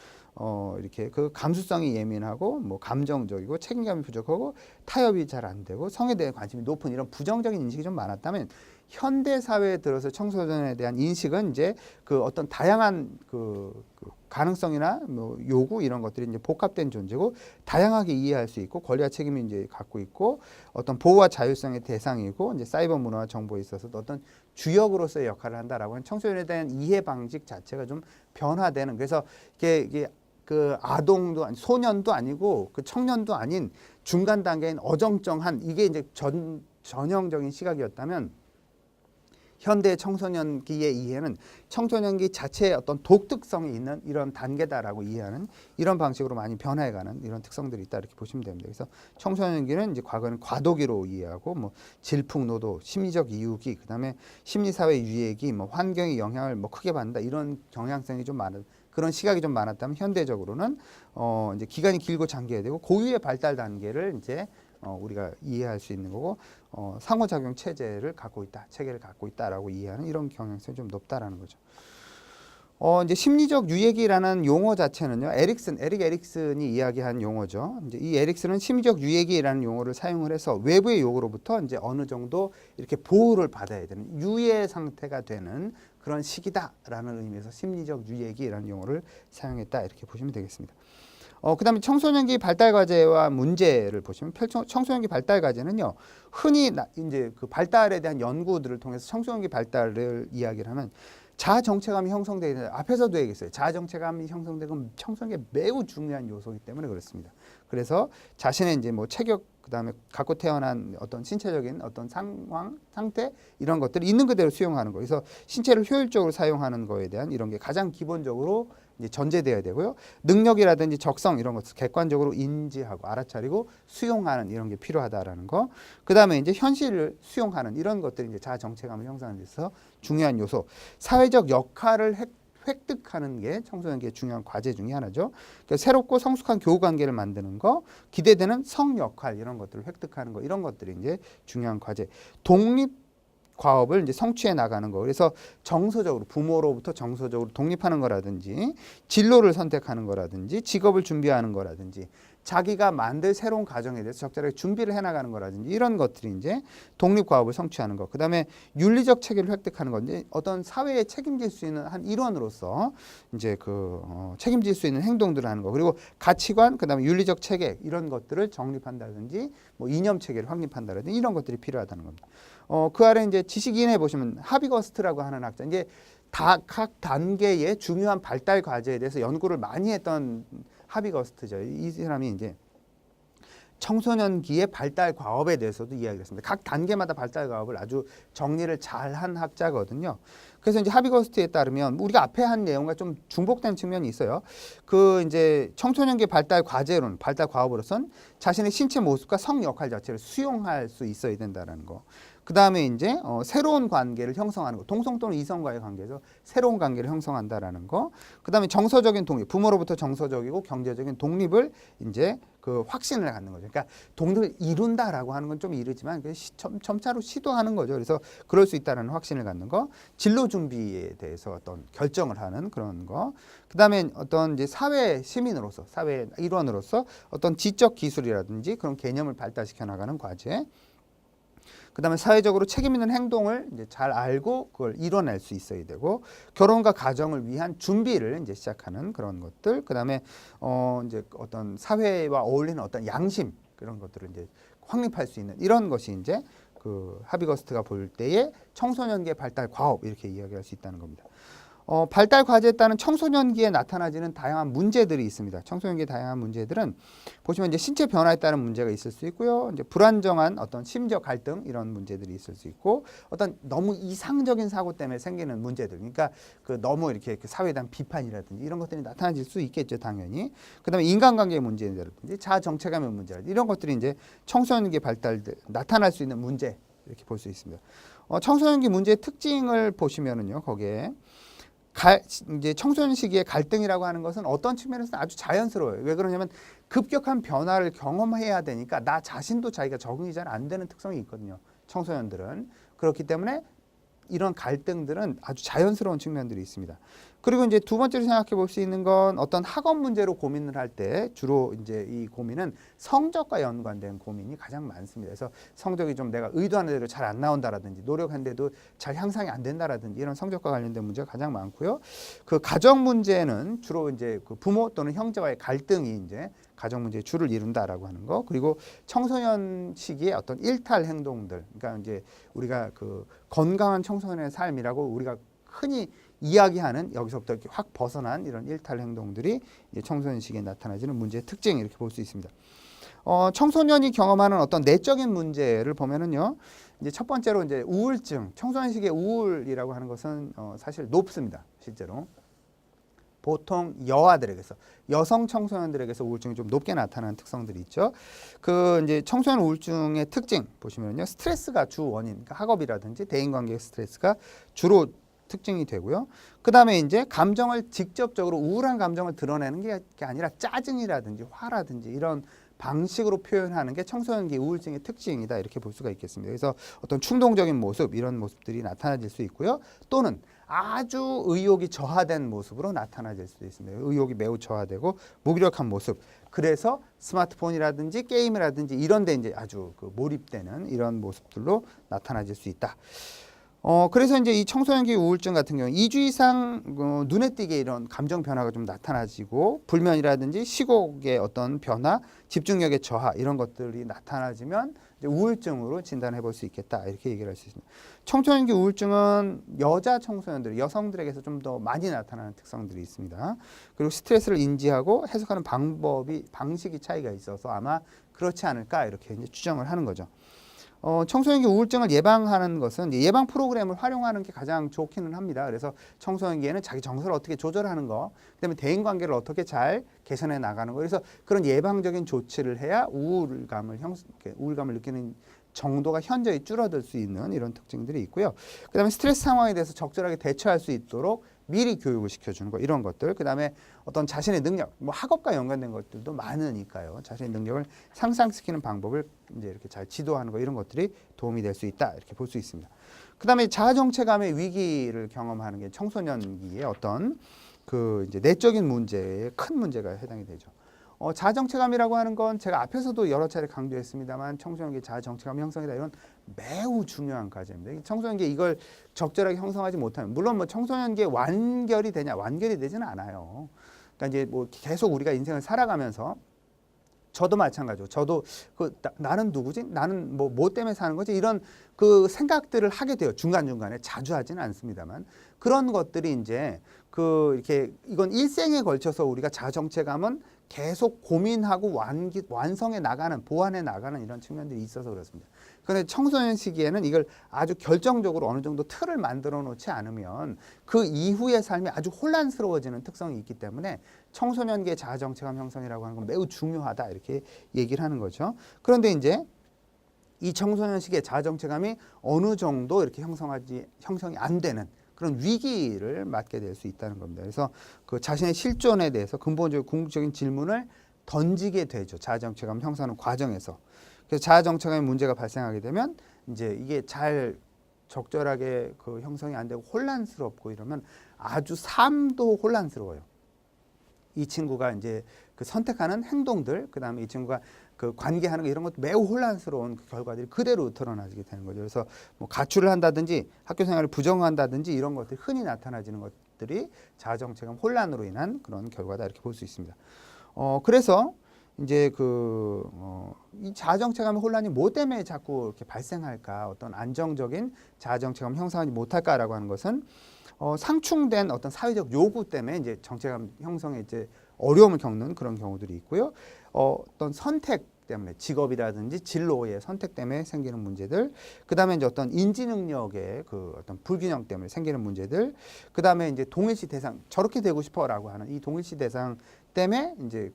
이렇게 그 감수성이 예민하고 뭐 감정적이고 책임감이 부족하고 타협이 잘 안 되고 성에 대한 관심이 높은 이런 부정적인 인식이 좀 많았다면 현대 사회에 들어서 청소년에 대한 인식은 이제 그 어떤 다양한 그 가능성이나 뭐 요구 이런 것들이 이제 복합된 존재고 다양하게 이해할 수 있고 권리와 책임을 이제 갖고 있고 어떤 보호와 자율성의 대상이고 이제 사이버 문화와 정보에 있어서도 어떤 주역으로서의 역할을 한다라고 하는 청소년에 대한 이해 방식 자체가 좀 변화되는 그래서 이게 그 아동도 아니 소년도 아니고 그 청년도 아닌 중간 단계인 어정쩡한 이게 이제 전형적인 시각이었다면 현대 청소년기의 이해는 청소년기 자체의 어떤 독특성이 있는 이런 단계다라고 이해하는 이런 방식으로 많이 변화해가는 이런 특성들이 있다 이렇게 보시면 됩니다. 그래서 청소년기는 이제 과거는 과도기로 이해하고 뭐 질풍노도, 심리적 이유기, 그다음에 심리사회 유예기, 뭐 환경의 영향을 뭐 크게 받는다 이런 경향성이 좀 많은 그런 시각이 좀 많았다면 현대적으로는 이제 기간이 길고 장기화되고 되고 고유의 발달 단계를 이제 우리가 이해할 수 있는 거고 상호작용 체제를 갖고 있다, 체계를 갖고 있다라고 이해하는 이런 경향성이 좀 높다라는 거죠. 이제 심리적 유예기라는 용어 자체는요, 에릭 에릭슨이 이야기한 용어죠. 이제 이 에릭슨은 심리적 유예기라는 용어를 사용을 해서 외부의 요구로부터 이제 어느 정도 이렇게 보호를 받아야 되는 유예 상태가 되는 그런 시기다라는 의미에서 심리적 유예기라는 용어를 사용했다 이렇게 보시면 되겠습니다. 그다음에 청소년기 발달 과제와 문제를 보시면 청소년기 발달 과제는요 흔히 이제 그 발달에 대한 연구들을 통해서 청소년기 발달을 이야기를 하면 자아 정체감이 형성되게 되는 앞에서도 얘기했어요. 자아 정체감이 형성되고 청소년기에 매우 중요한 요소이기 때문에 그렇습니다. 그래서 자신의 이제 뭐 체격 그다음에 갖고 태어난 어떤 신체적인 어떤 상황, 상태 이런 것들을 있는 그대로 수용하는 거. 그래서 신체를 효율적으로 사용하는 거에 대한 이런 게 가장 기본적으로 이제 전제돼야 되고요. 능력이라든지 적성 이런 것을 객관적으로 인지하고 알아차리고 수용하는 이런 게 필요하다라는 거. 그다음에 이제 현실을 수용하는 이런 것들이 이제 자아 정체감을 형성하는 데 있어서 중요한 요소. 사회적 역할을 획득하는 게 청소년기의 중요한 과제 중에 하나죠. 그러니까 새롭고 성숙한 교우 관계를 만드는 거, 기대되는 성 역할 이런 것들을 획득하는 거 이런 것들이 이제 중요한 과제. 독립 과업을 이제 성취해 나가는 거. 그래서 정서적으로 부모로부터 정서적으로 독립하는 거라든지 진로를 선택하는 거라든지 직업을 준비하는 거라든지 자기가 만들 새로운 가정에 대해서 적절하게 준비를 해 나가는 거라든지 이런 것들이 이제 독립 과업을 성취하는 거. 그다음에 윤리적 체계를 획득하는 건데 어떤 사회에 책임질 수 있는 한 일원으로서 이제 책임질 수 있는 행동들을 하는 거. 그리고 가치관, 그다음에 윤리적 체계 이런 것들을 정립한다든지 뭐 이념 체계를 확립한다든지 이런 것들이 필요하다는 겁니다. 그 아래 이제 지식인에 보시면 하비거스트라고 하는 학자 이제 각 단계의 중요한 발달 과제에 대해서 연구를 많이 했던 하비거스트죠. 이 사람이 이제 청소년기의 발달 과업에 대해서도 이야기를 했습니다. 각 단계마다 발달 과업을 아주 정리를 잘한 학자거든요. 그래서 이제 하비거스트에 따르면 우리가 앞에 한 내용과 좀 중복된 측면이 있어요. 그 이제 청소년기 발달 과제론, 발달 과업으로선 자신의 신체 모습과 성 역할 자체를 수용할 수 있어야 된다는 거. 그 다음에 이제 새로운 관계를 형성하는 거. 동성 또는 이성과의 관계에서 새로운 관계를 형성한다라는 거. 그 다음에 정서적인 독립, 부모로부터 정서적이고 경제적인 독립을 이제 그 확신을 갖는 거죠. 그러니까 독립을 이룬다라고 하는 건 좀 이르지만 점차로 시도하는 거죠. 그래서 그럴 수 있다는 확신을 갖는 거. 진로 준비에 대해서 어떤 결정을 하는 그런 거. 그 다음에 어떤 이제 사회 시민으로서, 사회 일원으로서 어떤 지적 기술이라든지 그런 개념을 발달시켜 나가는 과제. 그다음에 사회적으로 책임 있는 행동을 이제 잘 알고 그걸 이뤄낼 수 있어야 되고 결혼과 가정을 위한 준비를 이제 시작하는 그런 것들. 그다음에 이제 어떤 사회와 어울리는 어떤 양심 그런 것들을 이제 확립할 수 있는 이런 것이 이제 그 하비거스트가 볼 때의 청소년기의 발달 과업 이렇게 이야기할 수 있다는 겁니다. 발달 과제에 따른 청소년기에 나타나지는 다양한 문제들이 있습니다. 청소년기의 다양한 문제들은 보시면 이제 신체 변화에 따른 문제가 있을 수 있고요. 이제 불안정한 어떤 심적 갈등 이런 문제들이 있을 수 있고 어떤 너무 이상적인 사고 때문에 생기는 문제들. 그러니까 그 너무 이렇게 그 사회에 대한 비판이라든지 이런 것들이 나타나질 수 있겠죠, 당연히. 그다음에 인간관계 문제라든지 자아 정체감의 문제라든지 이런 것들이 이제 청소년기 발달들 나타날 수 있는 문제 이렇게 볼 수 있습니다. 청소년기 문제의 특징을 보시면은요, 거기에 이제 청소년 시기의 갈등이라고 하는 것은 어떤 측면에서는 아주 자연스러워요. 왜 그러냐면 급격한 변화를 경험해야 되니까 나 자신도 자기가 적응이 잘 안 되는 특성이 있거든요. 청소년들은. 그렇기 때문에 이런 갈등들은 아주 자연스러운 측면들이 있습니다. 그리고 이제 두 번째로 생각해 볼 수 있는 건 어떤 학업 문제로 고민을 할 때 주로 이제 이 고민은 성적과 연관된 고민이 가장 많습니다. 그래서 성적이 좀 내가 의도하는 대로 잘 안 나온다라든지 노력했는데도 잘 향상이 안 된다라든지 이런 성적과 관련된 문제가 가장 많고요. 그 가정 문제는 주로 이제 그 부모 또는 형제와의 갈등이 이제 가정 문제의 주를 이룬다라고 하는 거. 그리고 청소년 시기에 어떤 일탈 행동들. 그러니까 이제 우리가 그 건강한 청소년의 삶이라고 우리가 흔히 이야기하는 여기서부터 이렇게 확 벗어난 이런 일탈 행동들이 이제 청소년 시기에 나타나지는 문제의 특징 이렇게 볼 수 있습니다. 청소년이 경험하는 어떤 내적인 문제를 보면은요, 이제 첫 번째로 이제 우울증, 청소년 시기의 우울이라고 하는 것은 사실 높습니다. 실제로. 보통 여아들에게서 여성 청소년들에게서 우울증이 좀 높게 나타나는 특성들이 있죠. 그 이제 청소년 우울증의 특징 보시면요, 스트레스가 주 원인, 그러니까 학업이라든지 대인관계 스트레스가 주로 특징이 되고요. 그 다음에 이제 감정을 직접적으로 우울한 감정을 드러내는 게 아니라 짜증이라든지 화라든지 이런 방식으로 표현하는 게 청소년기 우울증의 특징이다 이렇게 볼 수가 있겠습니다. 그래서 어떤 충동적인 모습 이런 모습들이 나타나질 수 있고요. 또는 아주 의욕이 저하된 모습으로 나타나질 수도 있습니다. 의욕이 매우 저하되고 무기력한 모습. 그래서 스마트폰이라든지 게임이라든지 이런 데 이제 아주 그 몰입되는 이런 모습들로 나타나질 수 있다. 그래서 이제 이 청소년기 우울증 같은 경우 2주 이상 눈에 띄게 이런 감정 변화가 좀 나타나지고 불면이라든지 시곡의 어떤 변화, 집중력의 저하 이런 것들이 나타나지면 이제 우울증으로 진단해 볼 수 있겠다 이렇게 얘기를 할 수 있습니다. 청소년기 우울증은 여자 청소년들, 여성들에게서 좀 더 많이 나타나는 특성들이 있습니다. 그리고 스트레스를 인지하고 해석하는 방식이 차이가 있어서 아마 그렇지 않을까 이렇게 이제 추정을 하는 거죠. 청소년기 우울증을 예방하는 것은 예방 프로그램을 활용하는 게 가장 좋기는 합니다. 그래서 청소년기에는 자기 정서를 어떻게 조절하는 거, 그다음에 대인관계를 어떻게 잘 개선해 나가는 거. 그래서 그런 예방적인 조치를 해야 우울감을 느끼는 정도가 현저히 줄어들 수 있는 이런 특징들이 있고요. 그다음에 스트레스 상황에 대해서 적절하게 대처할 수 있도록 미리 교육을 시켜주는 거 이런 것들. 그다음에 어떤 자신의 능력, 뭐 학업과 연관된 것들도 많으니까요. 자신의 능력을 상상시키는 방법을 이제 이렇게 잘 지도하는 거 이런 것들이 도움이 될 수 있다 이렇게 볼 수 있습니다. 그다음에 자아정체감의 위기를 경험하는 게 청소년기의 어떤 그 이제 내적인 문제에 큰 문제가 해당이 되죠. 자아정체감이라고 하는 건 제가 앞에서도 여러 차례 강조했습니다만 청소년기 자아정체감 형성이다 이건 매우 중요한 과제입니다. 청소년기에 이걸 적절하게 형성하지 못하면 물론 뭐 청소년기에 완결이 되지는 않아요. 그러니까 이제 뭐 계속 우리가 인생을 살아가면서 저도 마찬가지고 저도 나는 누구지? 나는 뭐 때문에 사는 거지? 이런 그 생각들을 하게 돼요. 중간중간에 자주 하지는 않습니다만 그런 것들이 이제 이렇게 이건 일생에 걸쳐서 우리가 자아정체감은 계속 고민하고 완성해 나가는, 보완해 나가는 이런 측면들이 있어서 그렇습니다. 그런데 청소년 시기에는 이걸 아주 결정적으로 어느 정도 틀을 만들어 놓지 않으면 그 이후의 삶이 아주 혼란스러워지는 특성이 있기 때문에 청소년기의 자아정체감 형성이라고 하는 건 매우 중요하다 이렇게 얘기를 하는 거죠. 그런데 이제 이 청소년 시기의 자아정체감이 어느 정도 이렇게 형성이 안 되는 그런 위기를 맞게 될 수 있다는 겁니다. 그래서 그 자신의 실존에 대해서 근본적인 궁극적인 질문을 던지게 되죠. 자아정체감 형성하는 과정에서. 그래서 자아정체감의 문제가 발생하게 되면 이제 이게 잘 적절하게 그 형성이 안 되고 혼란스럽고 이러면 아주 삶도 혼란스러워요. 이 친구가 이제 그 선택하는 행동들, 그 다음에 이 친구가 그 관계하는 거 이런 것도 매우 혼란스러운 그 결과들이 그대로 드러나게 되는 거죠. 그래서 뭐 가출을 한다든지 학교 생활을 부정한다든지 이런 것들이 흔히 나타나지는 것들이 자아정체감 혼란으로 인한 그런 결과다 이렇게 볼 수 있습니다. 그래서 이제 이 자아정체감의 혼란이 뭐 때문에 자꾸 이렇게 발생할까? 어떤 안정적인 자아정체감 형성하지 못할까라고 하는 것은 상충된 어떤 사회적 요구 때문에 이제 정체감 형성에 이제 어려움을 겪는 그런 경우들이 있고요. 어떤 선택 때문에 직업이라든지 진로의 선택 때문에 생기는 문제들, 그 다음에 이제 어떤 인지 능력의 그 어떤 불균형 때문에 생기는 문제들, 그 다음에 이제 동일시 대상 저렇게 되고 싶어라고 하는 이 동일시 대상 때문에 이제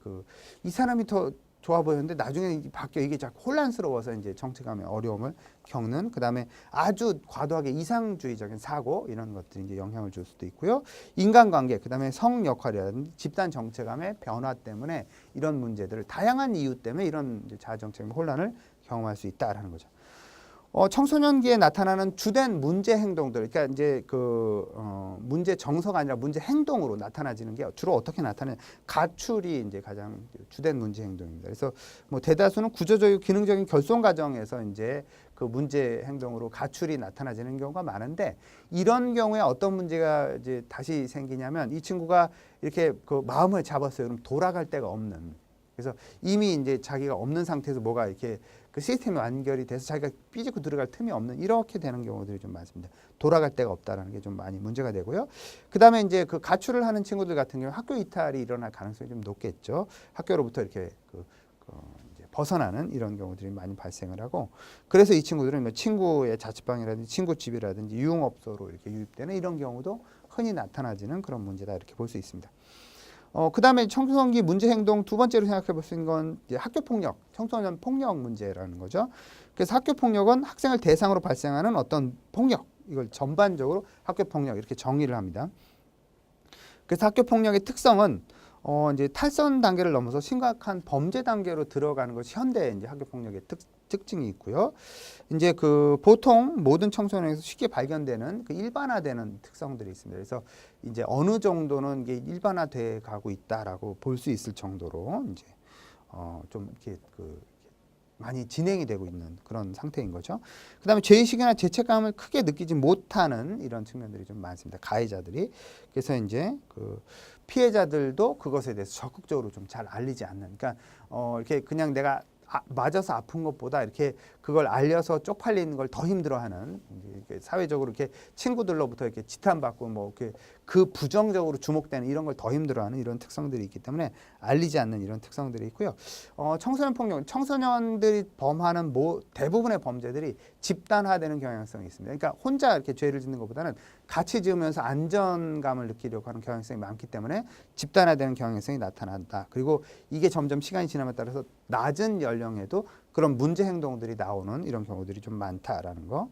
이 사람이 더 좋아 보였는데 나중에 바뀌어 이게 자꾸 혼란스러워서 이제 정체감의 어려움을 겪는 그다음에 아주 과도하게 이상주의적인 사고 이런 것들이 이제 영향을 줄 수도 있고요. 인간관계 그다음에 성 역할이라든지 집단 정체감의 변화 때문에 이런 문제들을 다양한 이유 때문에 이런 자아 정체감 혼란을 경험할 수 있다라는 거죠. 청소년기에 나타나는 주된 문제 행동들, 그러니까 이제 문제 정서가 아니라 문제 행동으로 나타나지는 게 주로 어떻게 나타나냐? 가출이 이제 가장 주된 문제 행동입니다. 그래서 뭐 대다수는 구조적이고 기능적인 결손 과정에서 이제 그 문제 행동으로 가출이 나타나지는 경우가 많은데 이런 경우에 어떤 문제가 이제 다시 생기냐면 이 친구가 이렇게 그 마음을 잡았어요. 그럼 돌아갈 데가 없는. 그래서 이미 이제 자기가 없는 상태에서 뭐가 이렇게 그 시스템이 완결이 돼서 자기가 삐지고 들어갈 틈이 없는 이렇게 되는 경우들이 좀 많습니다. 돌아갈 데가 없다라는 게 좀 많이 문제가 되고요. 그다음에 이제 그 가출을 하는 친구들 같은 경우 학교 이탈이 일어날 가능성이 좀 높겠죠. 학교로부터 이렇게 이제 벗어나는 이런 경우들이 많이 발생을 하고 그래서 이 친구들은 뭐 친구의 자취방이라든지 친구 집이라든지 유흥업소로 이렇게 유입되는 이런 경우도 흔히 나타나지는 그런 문제다 이렇게 볼 수 있습니다. 그다음에 청소년기 문제 행동 두 번째로 생각해 볼 수 있는 건 이제 학교 폭력, 청소년 폭력 문제라는 거죠. 그래서 학교 폭력은 학생을 대상으로 발생하는 어떤 폭력, 이걸 전반적으로 학교 폭력 이렇게 정의를 합니다. 그래서 학교 폭력의 특성은 이제 탈선 단계를 넘어서 심각한 범죄 단계로 들어가는 것이 현대 이제 학교 폭력의 특징이 있고요. 이제 그 보통 모든 청소년에서 쉽게 발견되는 그 일반화되는 특성들이 있습니다. 그래서 이제 어느 정도는 이게 일반화돼 가고 있다라고 볼 수 있을 정도로 이제 좀 이렇게 많이 진행이 되고 있는 그런 상태인 거죠. 그다음에 죄의식이나 죄책감을 크게 느끼지 못하는 이런 측면들이 좀 많습니다. 가해자들이. 그래서 이제 그 피해자들도 그것에 대해서 적극적으로 좀 잘 알리지 않는. 그러니까 이렇게 그냥 내가 맞아서 아픈 것보다 이렇게 그걸 알려서 쪽팔리는 걸 더 힘들어하는 이렇게 사회적으로 이렇게 친구들로부터 이렇게 지탄받고 뭐 이렇게 그 부정적으로 주목되는 이런 걸 더 힘들어하는 이런 특성들이 있기 때문에 알리지 않는 이런 특성들이 있고요. 청소년 폭력, 청소년들이 범하는 대부분의 범죄들이 집단화되는 경향성이 있습니다. 그러니까 혼자 이렇게 죄를 짓는 것보다는 같이 지으면서 안전감을 느끼려고 하는 경향성이 많기 때문에 집단화되는 경향성이 나타난다. 그리고 이게 점점 시간이 지남에 따라서 낮은 연령에도 그런 문제 행동들이 나오는 이런 경우들이 좀 많다라는 거.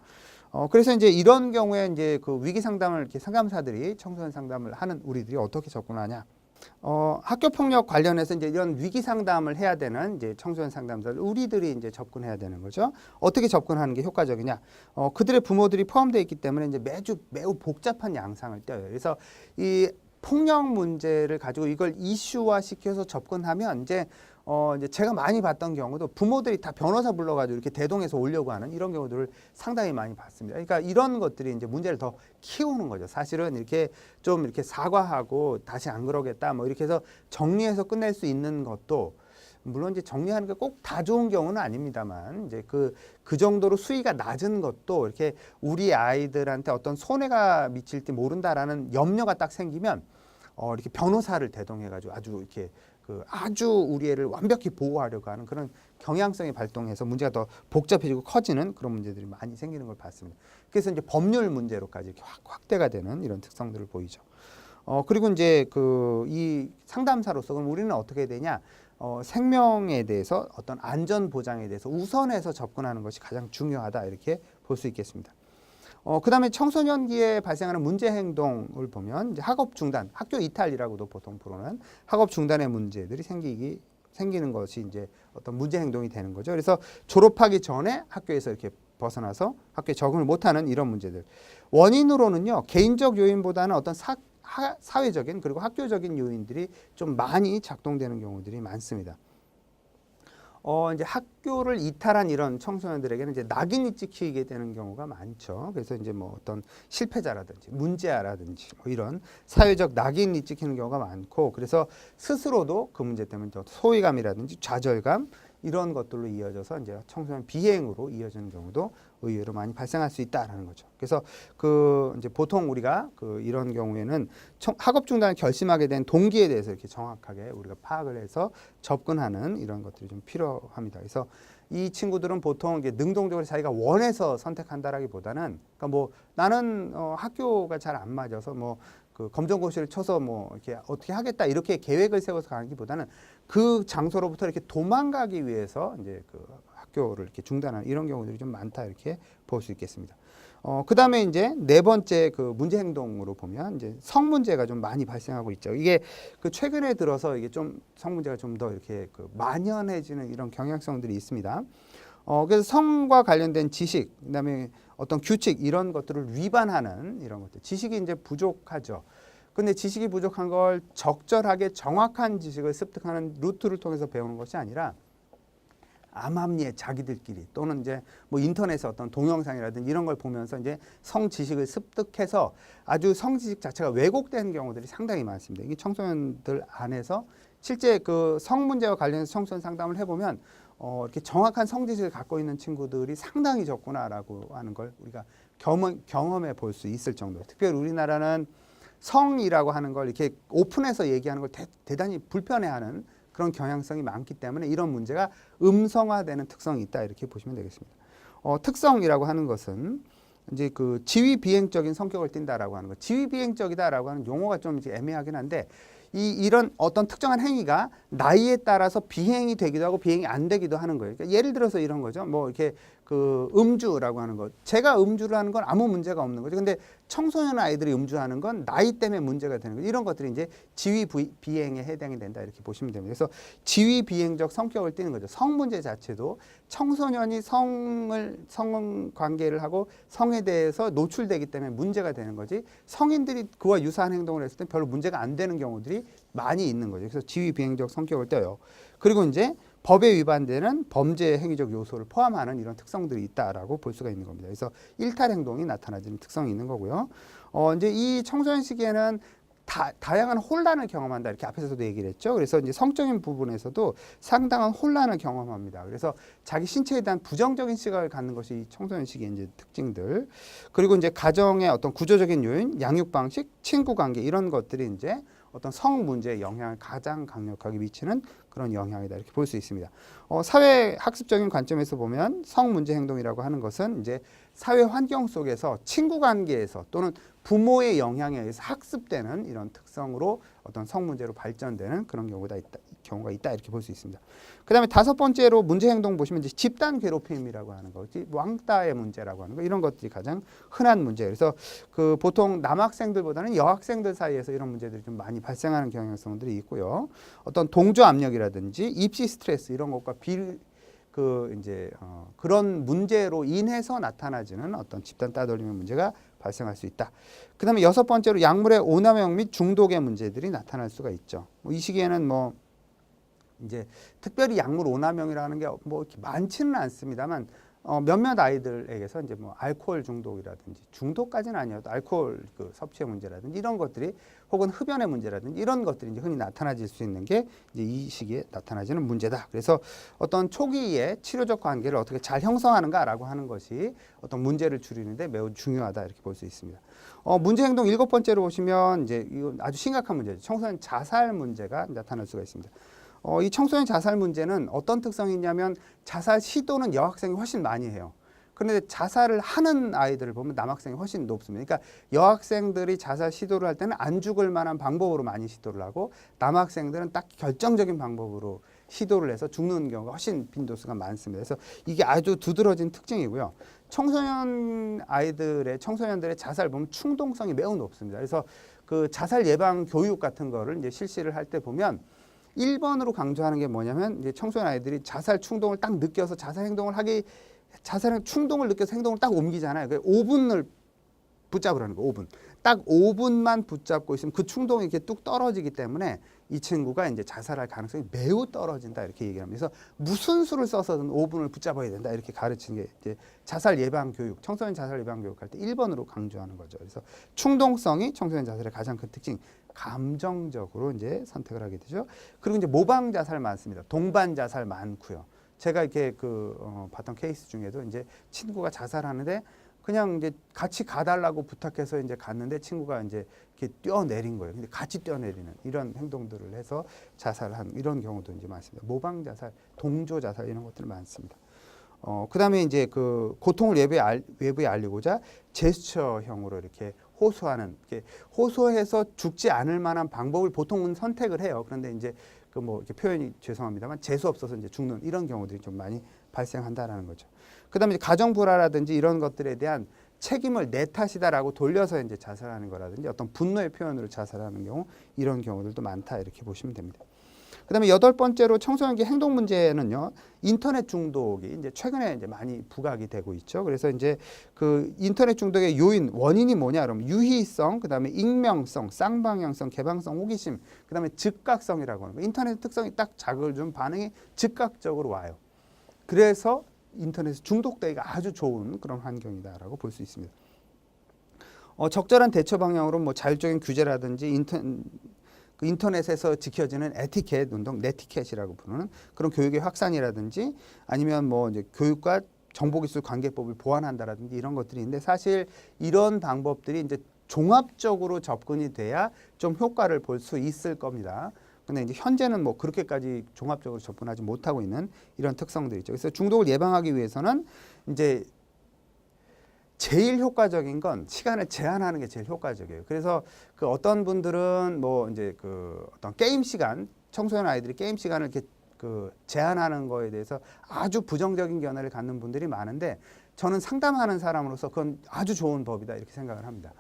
그래서 이제 이런 경우에 이제 그 위기 상담을 이렇게 상담사들이 청소년 상담을 하는 우리들이 어떻게 접근하냐? 학교 폭력 관련해서 이제 이런 위기 상담을 해야 되는 이제 청소년 상담사들 우리들이 이제 접근해야 되는 거죠. 어떻게 접근하는 게 효과적이냐? 그들의 부모들이 포함되어 있기 때문에 이제 매우 복잡한 양상을 떼어요. 그래서 이 폭력 문제를 가지고 이걸 이슈화 시켜서 접근하면 이제 제가 많이 봤던 경우도 부모들이 다 변호사 불러가지고 이렇게 대동해서 오려고 하는 이런 경우들을 상당히 많이 봤습니다. 그러니까 이런 것들이 이제 문제를 더 키우는 거죠. 사실은 이렇게 좀 이렇게 사과하고 다시 안 그러겠다 뭐 이렇게 해서 정리해서 끝낼 수 있는 것도 물론 이제 정리하는 게 꼭 다 좋은 경우는 아닙니다만 이제 그 정도로 수위가 낮은 것도 이렇게 우리 아이들한테 어떤 손해가 미칠지 모른다라는 염려가 딱 생기면 이렇게 변호사를 대동해가지고 아주 이렇게 아주 우리 애를 완벽히 보호하려고 하는 그런 경향성이 발동해서 문제가 더 복잡해지고 커지는 그런 문제들이 많이 생기는 걸 봤습니다. 그래서 이제 법률 문제로까지 이렇게 확대가 되는 이런 특성들을 보이죠. 그리고 이제 이 상담사로서 그럼 우리는 어떻게 해야 되냐? 생명에 대해서 어떤 안전 보장에 대해서 우선해서 접근하는 것이 가장 중요하다 이렇게 볼 수 있겠습니다. 그다음에 청소년기에 발생하는 문제 행동을 보면 이제 학업 중단, 학교 이탈이라고도 보통 부르는 학업 중단의 문제들이 생기는 것이 이제 어떤 문제 행동이 되는 거죠. 그래서 졸업하기 전에 학교에서 이렇게 벗어나서 학교에 적응을 못하는 이런 문제들. 원인으로는요 개인적 요인보다는 어떤 사회적인 그리고 학교적인 요인들이 좀 많이 작동되는 경우들이 많습니다. 이제 학교를 이탈한 이런 청소년들에게는 이제 낙인이 찍히게 되는 경우가 많죠. 그래서 이제 뭐 어떤 실패자라든지 문제아라든지 뭐 이런 사회적 낙인이 찍히는 경우가 많고 그래서 스스로도 그 문제 때문에 소외감이라든지 좌절감 이런 것들로 이어져서 이제 청소년 비행으로 이어지는 경우도 의외로 많이 발생할 수 있다라는 거죠. 그래서 이제 보통 우리가 이런 경우에는 학업 중단을 결심하게 된 동기에 대해서 이렇게 정확하게 우리가 파악을 해서 접근하는 이런 것들이 좀 필요합니다. 그래서 이 친구들은 보통 이게 능동적으로 자기가 원해서 선택한다라기보다는 그러니까 뭐 나는 학교가 잘 안 맞아서 뭐 그 검정고시를 쳐서 뭐 이렇게 어떻게 하겠다 이렇게 계획을 세워서 가기보다는 그 장소로부터 이렇게 도망가기 위해서 이제 그 학교를 이렇게 중단하는 이런 경우들이 좀 많다 이렇게 볼 수 있겠습니다. 그다음에 이제 네 번째 그 문제 행동으로 보면 이제 성 문제가 좀 많이 발생하고 있죠. 이게 그 최근에 들어서 이게 좀 성 문제가 좀 더 이렇게 그 만연해지는 이런 경향성들이 있습니다. 그래서 성과 관련된 지식, 그다음에 어떤 규칙 이런 것들을 위반하는 이런 것들. 지식이 이제 부족하죠. 근데 지식이 부족한 걸 적절하게 정확한 지식을 습득하는 루트를 통해서 배우는 것이 아니라 암암리에 자기들끼리 또는 이제 뭐 인터넷에 어떤 동영상이라든지 이런 걸 보면서 이제 성 지식을 습득해서 아주 성 지식 자체가 왜곡되는 경우들이 상당히 많습니다. 이게 청소년들 안에서 실제 그 성 문제와 관련해서 청소년 상담을 해보면 이렇게 정확한 성 지식을 갖고 있는 친구들이 상당히 적구나라고 하는 걸 우리가 경험해 볼 수 있을 정도예요. 특별히 우리나라는 성이라고 하는 걸 이렇게 오픈해서 얘기하는 걸 대단히 불편해하는 그런 경향성이 많기 때문에 이런 문제가 음성화되는 특성이 있다 이렇게 보시면 되겠습니다. 특성이라고 하는 것은 이제 그 지위 비행적인 성격을 띈다라고 하는 것. 지위 비행적이다라고 하는 용어가 좀 이제 애매하긴 한데 이런 어떤 특정한 행위가 나이에 따라서 비행이 되기도 하고 비행이 안 되기도 하는 거예요. 그러니까 예를 들어서 이런 거죠. 뭐 이렇게 그 음주라고 하는 것. 제가 음주를 하는 건 아무 문제가 없는 거죠. 근데 청소년 아이들이 음주하는 건 나이 때문에 문제가 되는 거죠. 이런 것들이 이제 지위 비행에 해당이 된다 이렇게 보시면 됩니다. 그래서 지위 비행적 성격을 띠는 거죠. 성 문제 자체도 청소년이 성 관계를 하고 성에 대해서 노출되기 때문에 문제가 되는 거지 성인들이 그와 유사한 행동을 했을 때 별로 문제가 안 되는 경우들이 많이 있는 거죠. 그래서 지위 비행적 성격을 떼요. 그리고 이제 법에 위반되는 범죄 행위적 요소를 포함하는 이런 특성들이 있다라고 볼 수가 있는 겁니다. 그래서 일탈 행동이 나타나지는 특성이 있는 거고요. 이제 이 청소년 시기에는 다양한 혼란을 경험한다 이렇게 앞에서도 얘기를 했죠. 그래서 이제 성적인 부분에서도 상당한 혼란을 경험합니다. 그래서 자기 신체에 대한 부정적인 시각을 갖는 것이 이 청소년 시기의 이제 특징들. 그리고 이제 가정의 어떤 구조적인 요인, 양육 방식, 친구 관계 이런 것들이 이제 어떤 성 문제에 영향을 가장 강력하게 미치는 그런 영향이다 이렇게 볼 수 있습니다. 사회 학습적인 관점에서 보면 성 문제 행동이라고 하는 것은 이제 사회 환경 속에서 친구 관계에서 또는 부모의 영향에 의해서 학습되는 이런 특성으로 어떤 성 문제로 발전되는 그런 경우가 있다 이렇게 볼 수 있습니다. 그다음에 다섯 번째로 문제 행동 보시면 이제 집단 괴롭힘이라고 하는 거지 왕따의 문제라고 하는 거 이런 것들이 가장 흔한 문제. 그래서 그 보통 남학생들보다는 여학생들 사이에서 이런 문제들이 좀 많이 발생하는 경향성들이 있고요. 어떤 동조 압력이라든지 입시 스트레스 이런 것과 그런 문제로 인해서 나타나지는 어떤 집단 따돌림의 문제가 발생할 수 있다. 그다음에 여섯 번째로 약물의 오남용 및 중독의 문제들이 나타날 수가 있죠. 이 시기에는 뭐 이제 특별히 약물 오남용이라는 게 뭐 많지는 않습니다만 몇몇 아이들에게서 이제 뭐 알코올 중독이라든지 중독까지는 아니어도 알코올 그 섭취의 문제라든지 이런 것들이 혹은 흡연의 문제라든지 이런 것들이 이제 흔히 나타나질 수 있는 게 이제 이 시기에 나타나지는 문제다. 그래서 어떤 초기에 치료적 관계를 어떻게 잘 형성하는가라고 하는 것이 어떤 문제를 줄이는데 매우 중요하다 이렇게 볼 수 있습니다. 문제 행동 일곱 번째로 보시면 이제 이거 아주 심각한 문제죠. 청소년 자살 문제가 나타날 수가 있습니다. 이 청소년 자살 문제는 어떤 특성이 있냐면 자살 시도는 여학생이 훨씬 많이 해요. 그런데 자살을 하는 아이들을 보면 남학생이 훨씬 높습니다. 그러니까 여학생들이 자살 시도를 할 때는 안 죽을 만한 방법으로 많이 시도를 하고 남학생들은 딱 결정적인 방법으로 시도를 해서 죽는 경우가 훨씬 빈도수가 많습니다. 그래서 이게 아주 두드러진 특징이고요. 청소년들의 자살 보면 충동성이 매우 높습니다. 그래서 그 자살 예방 교육 같은 거를 이제 실시를 할 때 보면 1번으로 강조하는 게 뭐냐면 이제 청소년 아이들이 자살 충동을 딱 느껴서 자살 충동을 느껴서 행동을 딱 옮기잖아요. 5분을 붙잡으라는 거. 5분. 딱 5분만 붙잡고 있으면 그 충동이 이렇게 뚝 떨어지기 때문에 이 친구가 이제 자살할 가능성이 매우 떨어진다 이렇게 얘기를 합니다. 그래서 무슨 수를 써서든 5분을 붙잡아야 된다 이렇게 가르치는 게 이제 자살 예방 교육, 청소년 자살 예방 교육할 때 1번으로 강조하는 거죠. 그래서 충동성이 청소년 자살의 가장 큰 특징. 감정적으로 이제 선택을 하게 되죠. 그리고 이제 모방 자살 많습니다. 동반 자살 많고요. 제가 이렇게 봤던 케이스 중에도 이제 친구가 자살하는데 그냥 이제 같이 가달라고 부탁해서 이제 갔는데 친구가 이제 이렇게 뛰어내린 거예요. 근데 같이 뛰어내리는 이런 행동들을 해서 자살한 이런 경우도 이제 많습니다. 모방 자살, 동조 자살 이런 것들 많습니다. 그다음에 이제 그 고통을 외부에 알리고자 제스처형으로 이렇게 호소하는, 이렇게 호소해서 죽지 않을 만한 방법을 보통은 선택을 해요. 그런데 이제 그 뭐 이렇게 표현이 죄송합니다만 재수 없어서 이제 죽는 이런 경우들이 좀 많이 발생한다라는 거죠. 그다음에 이제 가정 불화라든지 이런 것들에 대한 책임을 내 탓이다라고 돌려서 이제 자살하는 거라든지 어떤 분노의 표현으로 자살하는 경우, 이런 경우들도 많다 이렇게 보시면 됩니다. 그다음에 8번째로 청소년기 행동 문제는요, 인터넷 중독이 이제 최근에 이제 많이 부각이 되고 있죠. 그래서 이제 그 인터넷 중독의 요인, 원인이 뭐냐 그러면 유희성, 그다음에 익명성, 쌍방향성, 개방성, 호기심, 그다음에 즉각성이라고 하는 거. 인터넷 특성이 딱 자극을 준 반응이 즉각적으로 와요. 그래서 인터넷에 중독되기가 아주 좋은 그런 환경이다라고 볼 수 있습니다. 적절한 대처 방향으로 뭐 자율적인 규제라든지 인터넷에서 지켜지는 에티켓 운동, 네티켓이라고 부르는 그런 교육의 확산이라든지 아니면 뭐 이제 교육과 정보기술 관계법을 보완한다라든지 이런 것들이 있는데, 사실 이런 방법들이 이제 종합적으로 접근이 돼야 좀 효과를 볼 수 있을 겁니다. 근데 이제 현재는 뭐 그렇게까지 종합적으로 접근하지 못하고 있는 이런 특성들이 있죠. 그래서 중독을 예방하기 위해서는 이제 제일 효과적인 건 시간을 제한하는 게 제일 효과적이에요. 그래서 그 어떤 분들은 뭐 이제 그 어떤 게임 시간, 청소년 아이들이 게임 시간을 이렇게 그 제한하는 거에 대해서 아주 부정적인 견해를 갖는 분들이 많은데, 저는 상담하는 사람으로서 그건 아주 좋은 법이다 이렇게 생각을 합니다.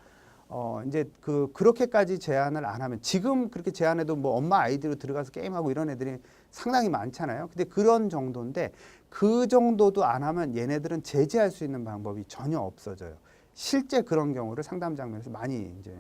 이제 그렇게까지 제한을 안 하면, 지금 그렇게 제한해도 뭐 엄마 아이디로 들어가서 게임하고 이런 애들이 상당히 많잖아요. 근데 그런 정도인데, 그 정도도 안 하면 얘네들은 제재할 수 있는 방법이 전혀 없어져요. 실제 그런 경우를 상담 장면에서 많이 이제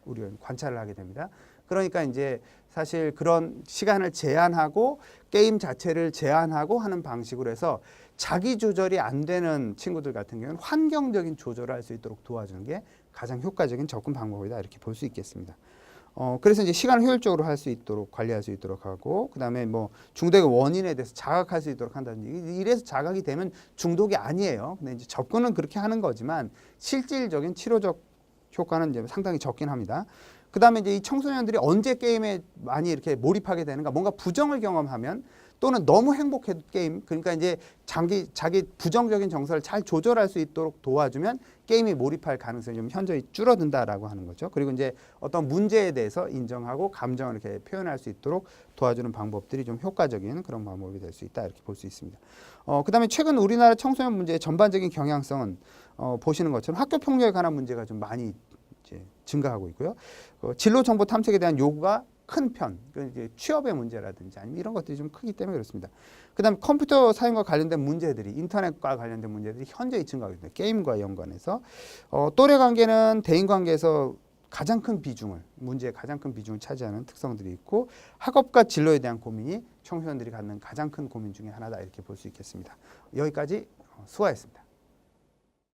우리가 관찰을 하게 됩니다. 그러니까 이제 사실 그런 시간을 제한하고 게임 자체를 제한하고 하는 방식으로 해서 자기 조절이 안 되는 친구들 같은 경우는 환경적인 조절을 할 수 있도록 도와주는 게 가장 효과적인 접근 방법이다 이렇게 볼 수 있겠습니다. 그래서 이제 시간을 효율적으로 할 수 있도록 관리할 수 있도록 하고, 그다음에 뭐 중독의 원인에 대해서 자각할 수 있도록 한다든지, 이래서 자각이 되면 중독이 아니에요. 근데 이제 접근은 그렇게 하는 거지만 실질적인 치료적 효과는 이제 상당히 적긴 합니다. 그다음에 이제 이 청소년들이 언제 게임에 많이 이렇게 몰입하게 되는가, 뭔가 부정을 경험하면 또는 너무 행복해도 게임, 그러니까 이제 자기 부정적인 정서를 잘 조절할 수 있도록 도와주면 게임에 몰입할 가능성이 좀 현저히 줄어든다라고 하는 거죠. 그리고 이제 어떤 문제에 대해서 인정하고 감정을 이렇게 표현할 수 있도록 도와주는 방법들이 좀 효과적인 그런 방법이 될 수 있다 이렇게 볼 수 있습니다. 그다음에 최근 우리나라 청소년 문제의 전반적인 경향성은 보시는 것처럼 학교 폭력에 관한 문제가 좀 많이 이제 증가하고 있고요. 진로 정보 탐색에 대한 요구가 큰 편, 이제 취업의 문제라든지 아니면 이런 것들이 좀 크기 때문에 그렇습니다. 그다음 컴퓨터 사용과 관련된 문제들이, 인터넷과 관련된 문제들이 현저히 증가하고 있습니다. 게임과 연관해서 또래 관계는 대인 관계에서 가장 큰 비중을, 문제의 가장 큰 비중을 차지하는 특성들이 있고, 학업과 진로에 대한 고민이 청소년들이 갖는 가장 큰 고민 중에 하나다 이렇게 볼 수 있겠습니다. 여기까지 수고하셨습니다.